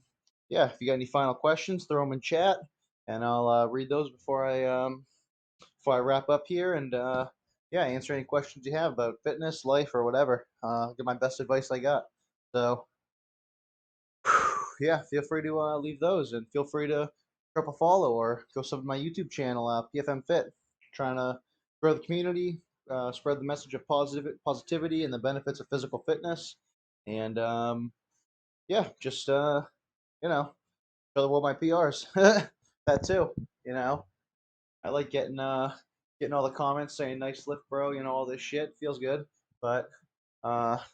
yeah, if you got any final questions, throw them in chat, and I'll read those before I wrap up here. And yeah, answer any questions you have about fitness, life, or whatever. Give my best advice I got. So yeah, feel free to leave those, and feel free to drop a follow or go sub to my YouTube channel, PFM Fit. Trying to grow the community, spread the message of positivity and the benefits of physical fitness, and yeah, just show the world my PRs. That too, you know. I like getting all the comments saying nice lift, bro. You know, all this shit feels good, but not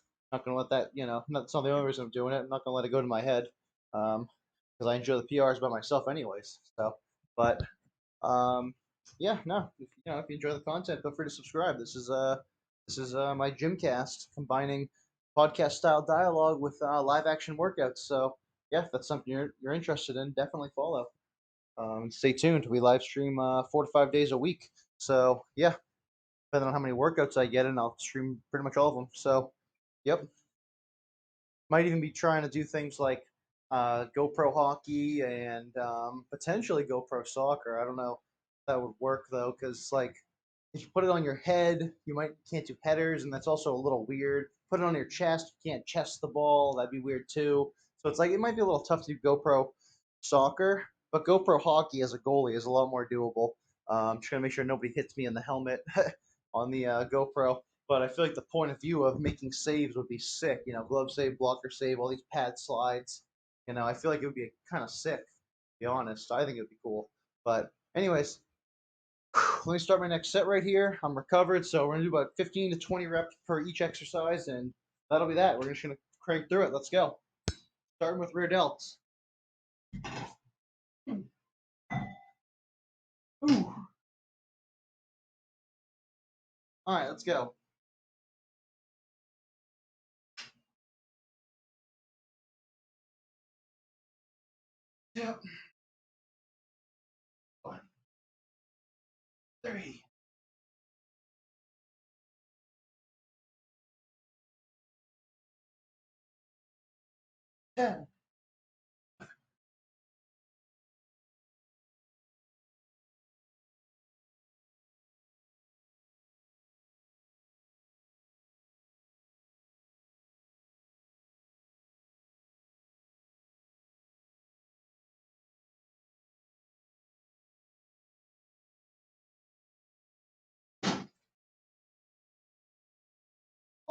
gonna let that. That's not the only reason I'm doing it. I'm not gonna let it go to my head, because I enjoy the PRs by myself, anyways. So, but yeah, no, if you enjoy the content, feel free to subscribe. This is my GYMCAST combining podcast style dialogue with live action workouts. So yeah, if that's something you're interested in, definitely follow. Stay tuned. We live stream 4 to 5 days a week. So yeah, depending on how many workouts I get in, I'll stream pretty much all of them. So yep, might even be trying to do things like GoPro hockey and potentially GoPro soccer. I don't know if that would work though, because like if you put it on your head, can't do headers, and that's also a little weird. Put it on your chest, you can't chest the ball. That'd be weird too. So it's like it might be a little tough to do GoPro soccer, but GoPro hockey as a goalie is a lot more doable. Just gonna make sure nobody hits me in the helmet on the GoPro. But I feel like the point of view of making saves would be sick. You know, glove save, blocker save, all these pad slides. You know, I feel like it would be kind of sick. To be honest, I think it would be cool. But anyways, let me start my next set right here. I'm recovered, so we're gonna do about 15 to 20 reps per each exercise, and that'll be that. We're just gonna crank through it. Let's go. Starting with rear delts. Ooh. All right, let's go. Yep. 1, 3, 10.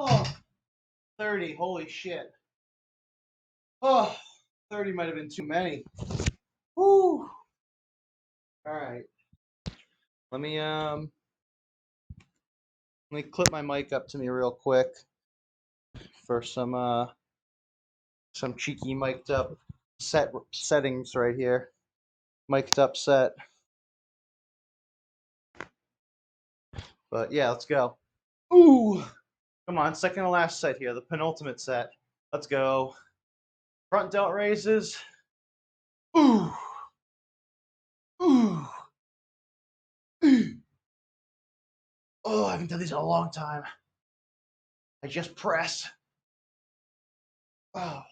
Oh, 30. Holy shit. Oh, 30 might have been too many. Woo. All right. Let me clip my mic up to me real quick for some cheeky mic'd up settings right here. Mic'd up set. But yeah, let's go. Ooh. Come on, second to last set here, the penultimate set. Let's go. Front delt raises. Ooh. Ooh. Oh, I haven't done these in a long time. I just press. Oh.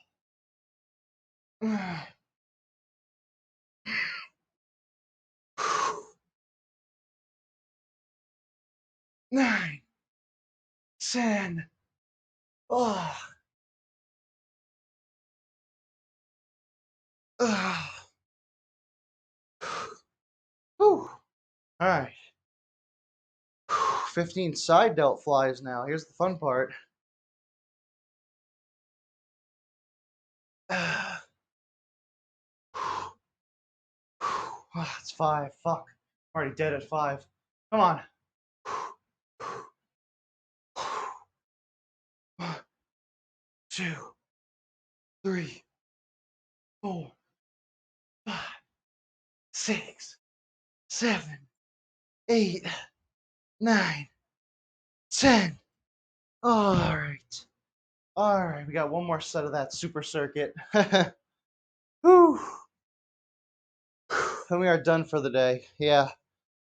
9, 10. Oh. Oh. Whew. All right. 15 side delt flies now. Here's the fun part. Oh, it's 5. Fuck. I'm already dead at 5. Come on. 1, 2, 3, 4, 5, 6, 7, 8, 9, 10. All right. All right. We got one more set of that super circuit. Whew. And we are done for the day. Yeah.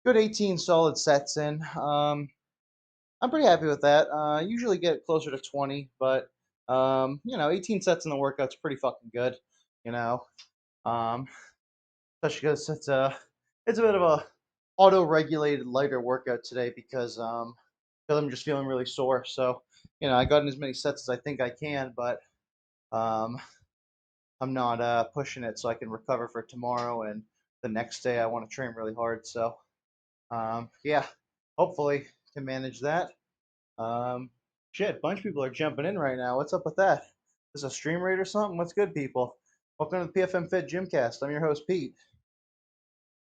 Good 18 solid sets in. I'm pretty happy with that. Usually get closer to 20, but you know, 18 sets in the workout's pretty fucking good. You know, um, especially because it's a bit of a auto-regulated lighter workout today because I'm just feeling really sore. So you know, I got in as many sets as I think I can, but um, I'm not pushing it so I can recover for tomorrow and the next day. I want to train really hard. So yeah, hopefully can manage that. Um, Shit, a bunch of people are jumping in right now. What's up with that? Is this a stream rate or something? What's good, people? Welcome to the PFM Fit GYMCAST. I'm your host, Pete,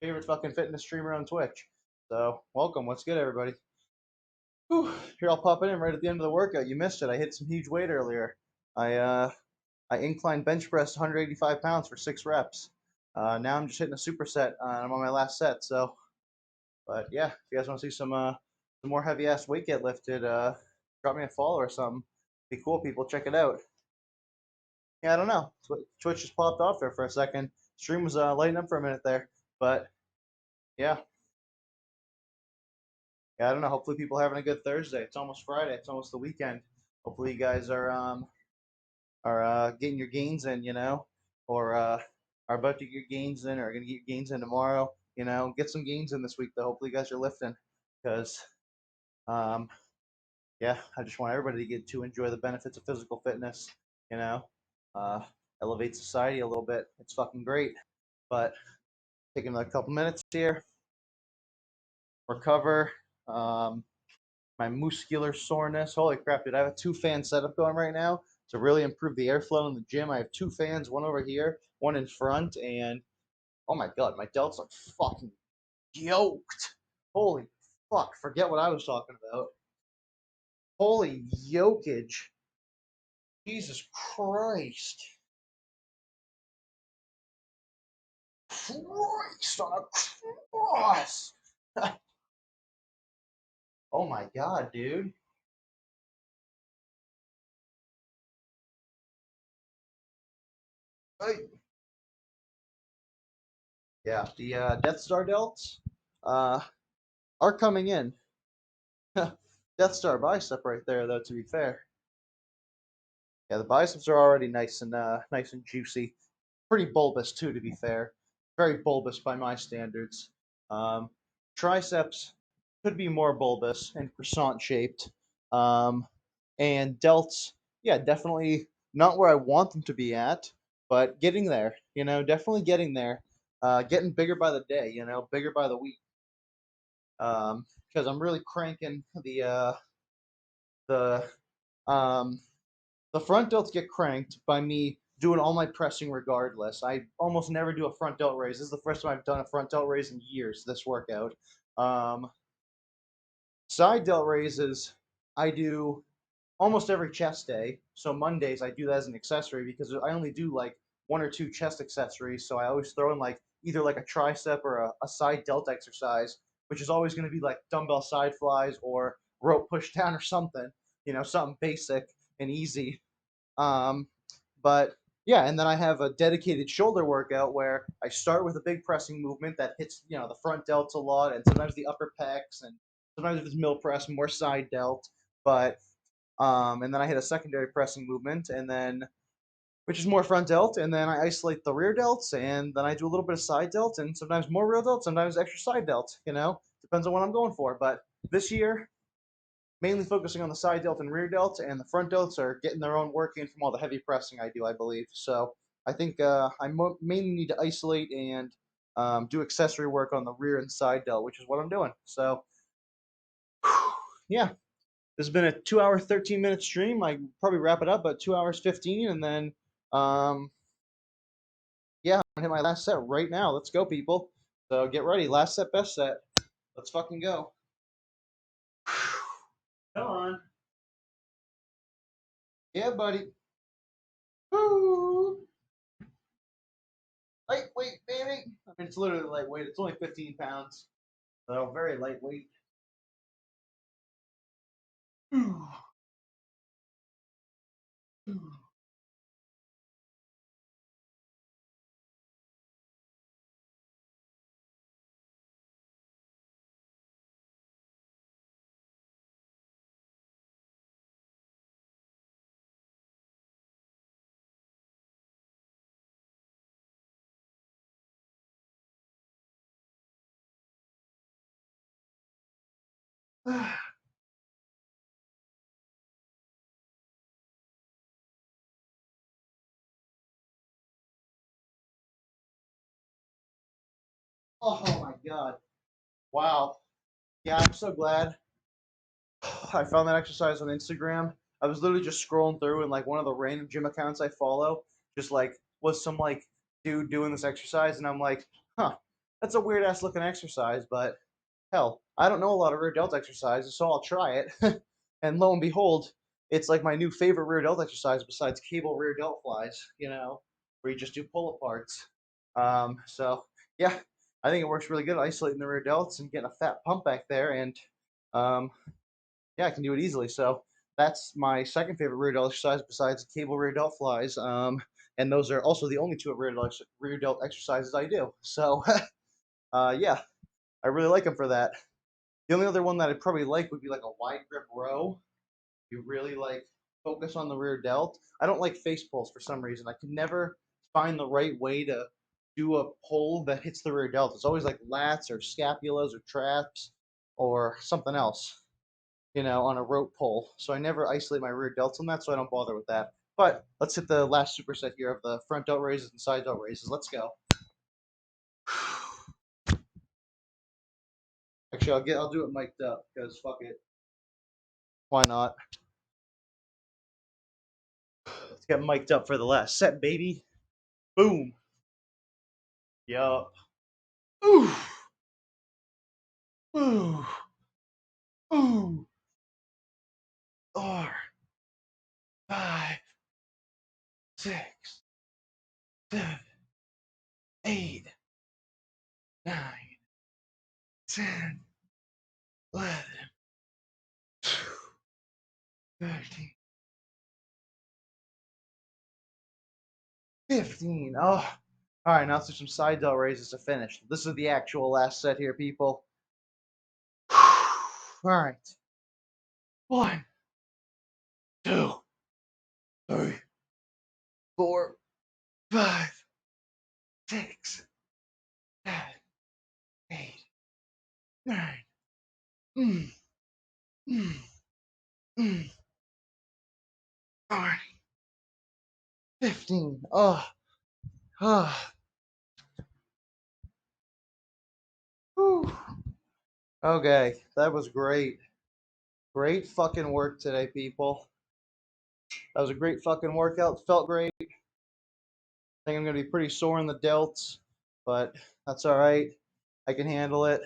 favorite fucking fitness streamer on Twitch. So, welcome. What's good, everybody? Whew, here, I'll pop in right at the end of the workout. You missed it. I hit some huge weight earlier. I uh, I incline bench pressed 185 pounds for 6 reps. Now I'm just hitting a superset. I'm on my last set. So, but yeah, if you guys want to see some more heavy ass weight get lifted, drop me a follow or something. Be cool, people. Check it out. Yeah, I don't know. Twitch just popped off there for a second. Stream was lighting up for a minute there, but yeah, yeah, I don't know. Hopefully, people are having a good Thursday. It's almost Friday. It's almost the weekend. Hopefully, you guys are getting your gains in, you know, or are about to get your gains in, or are gonna get your gains in tomorrow. You know, get some gains in this week. Though, hopefully, you guys are lifting because um, yeah, I just want everybody to get to enjoy the benefits of physical fitness. You know, uh, elevate society a little bit. It's fucking great. But taking a couple minutes here, recover. Um, my muscular soreness. Holy crap, dude! I have a two-fan setup going right now to really improve the airflow in the gym. I have two fans, one over here, one in front, and oh my god, my delts are fucking yoked. Holy fuck! Forget what I was talking about. Holy yokage! Jesus Christ! Christ on a cross! Oh my god, dude. Hey. Yeah, the Death Star delts uh, are coming in. Death Star bicep right there, though. To be fair, yeah, the biceps are already nice and juicy. Pretty bulbous too, to be fair. Very bulbous by my standards. Um, Triceps could be more bulbous and croissant shaped. Um, and delts, yeah, definitely not where I want them to be at, but getting there. Definitely getting there. Getting bigger by the day. Bigger by the week. Because I'm really cranking the um, the front delts get cranked by me doing all my pressing regardless. I almost never do a front delt raise. This is the first time I've done a front delt raise in years, this workout. Um, Side delt raises, I do almost every chest day. So Mondays, I do that as an accessory because I only do like one or two chest accessories. So I always throw in like either like a tricep or a side delt exercise, which is always going to be like dumbbell side flies or rope push down or something, something basic and easy. Um, but yeah, and then I have a dedicated shoulder workout where I start with a big pressing movement that hits, the front delts a lot, and sometimes the upper pecs, and sometimes if it's mill press, more side delt. But and then I hit a secondary pressing movement, and then which is more front delt, and then I isolate the rear delts, and then I do a little bit of side delt, and sometimes more rear delt, sometimes extra side delt. Depends on what I'm going for. But this year, mainly focusing on the side delt and rear delt, and the front delts are getting their own work in from all the heavy pressing I do, I believe. So I think mainly need to isolate and do accessory work on the rear and side delt, which is what I'm doing. So yeah, this has been a 2 hour, 13-minute stream. I probably wrap it up about 2 hours 15, and then um, yeah, I'm gonna hit my last set right now. Let's go, people. So get ready. Last set, best set. Let's fucking go. Come on. Yeah, buddy. Woo! Lightweight, baby. I mean, it's literally lightweight. It's only 15 pounds. So very lightweight. Oh my god. Wow. Yeah, I'm so glad I found that exercise on Instagram. I was literally just scrolling through and like one of the random gym accounts I follow just like was some like dude doing this exercise and I'm like, huh, that's a weird ass looking exercise, but hell, I don't know a lot of rear delt exercises, so I'll try it. And lo and behold, it's like my new favorite rear delt exercise besides cable rear delt flies, where you just do pull aparts. So yeah, I think it works really good isolating the rear delts and getting a fat pump back there, and um, yeah, I can do it easily. So that's my second favorite rear delt exercise besides cable rear delt flies. And those are also the only two rear delt exercises I do. So yeah, I really like them for that. The only other one that I'd probably like would be like a wide grip row. You really like focus on the rear delt. I don't like face pulls for some reason. I can never find the right way to do a pull that hits the rear delt. It's always like lats or scapulas or traps or something else, on a rope pull. So I never isolate my rear delts on that, so I don't bother with that. But let's hit the last superset here of the front delt raises and side delt raises. Let's go. Actually, I'll do it mic'd up because fuck it. Why not? Let's get mic'd up for the last set, baby. Boom. Yup. Ooh. Ooh. Ooh. 4, 5, 6, 7, 8, 9, 10, 11, 13, 15. Oh. All right, now let's do some side delt raises to finish. This is the actual last set here, people. All right. 1, 2, 3, 4, 5, 6, 7, 8, 9. Mm, mm, mm. All right. 15. Oh. Oh. Whew. Okay, that was great. Great fucking work today, people. That was a great fucking workout. Felt great. I think I'm gonna be pretty sore in the delts, but that's all right. I can handle it.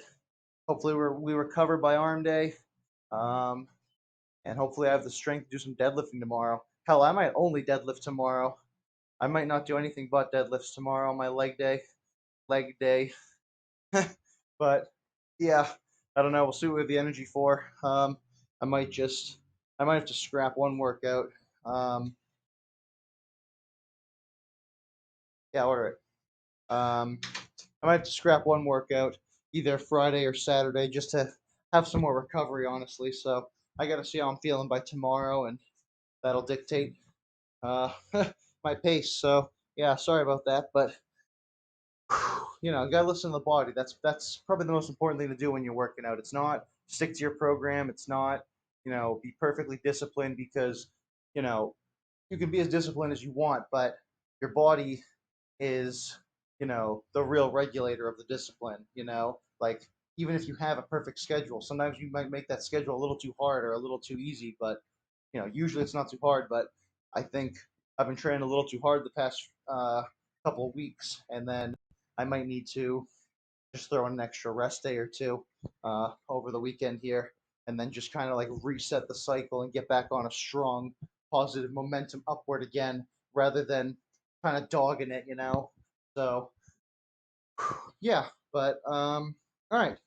Hopefully, we recover by arm day, um, and hopefully, I have the strength to do some deadlifting tomorrow. Hell, I might only deadlift tomorrow. I might not do anything but deadlifts tomorrow on my leg day. Leg day. But yeah, I don't know. We'll see what we have the energy for. I might just, I might have to scrap one workout. Um, yeah, order it. I might have to scrap one workout either Friday or Saturday just to have some more recovery, honestly. So I got to see how I'm feeling by tomorrow, and that'll dictate uh, my pace. So yeah, sorry about that, but you gotta listen to the body. That's probably the most important thing to do when you're working out. It's not stick to your program. It's not be perfectly disciplined because you know you can be as disciplined as you want, but your body is the real regulator of the discipline. Like even if you have a perfect schedule, sometimes you might make that schedule a little too hard or a little too easy, but usually it's not too hard. But I think I've been training a little too hard the past couple of weeks, and then I might need to just throw in an extra rest day or two over the weekend here, and then just kind of like reset the cycle and get back on a strong, positive momentum upward again, rather than kind of dogging it. So yeah, but all right.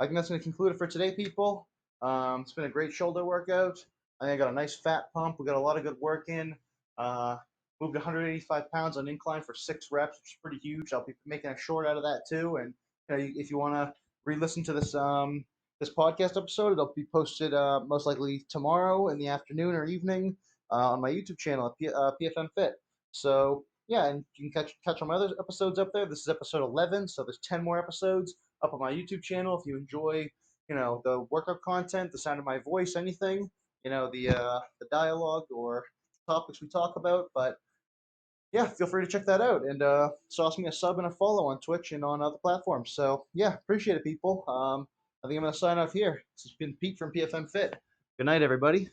I think that's going to conclude it for today, people. It's been a great shoulder workout. I think I got a nice fat pump. We got a lot of good work in. Uh, moved 185 pounds on incline for 6 reps, which is pretty huge. I'll be making a short out of that too. And if you want to re-listen to this podcast episode, it'll be posted most likely tomorrow in the afternoon or evening on my YouTube channel at PFM Fit. So yeah, and you can catch all my other episodes up there. This is episode 11, so there's 10 more episodes up on my YouTube channel. If you enjoy, the workout content, the sound of my voice, anything, the dialogue or topics we talk about. But yeah, feel free to check that out and sauce me a sub and a follow on Twitch and on other platforms. So yeah, appreciate it, people. I think I'm gonna sign off here. This has been Pete from PFM Fit. Good night, everybody.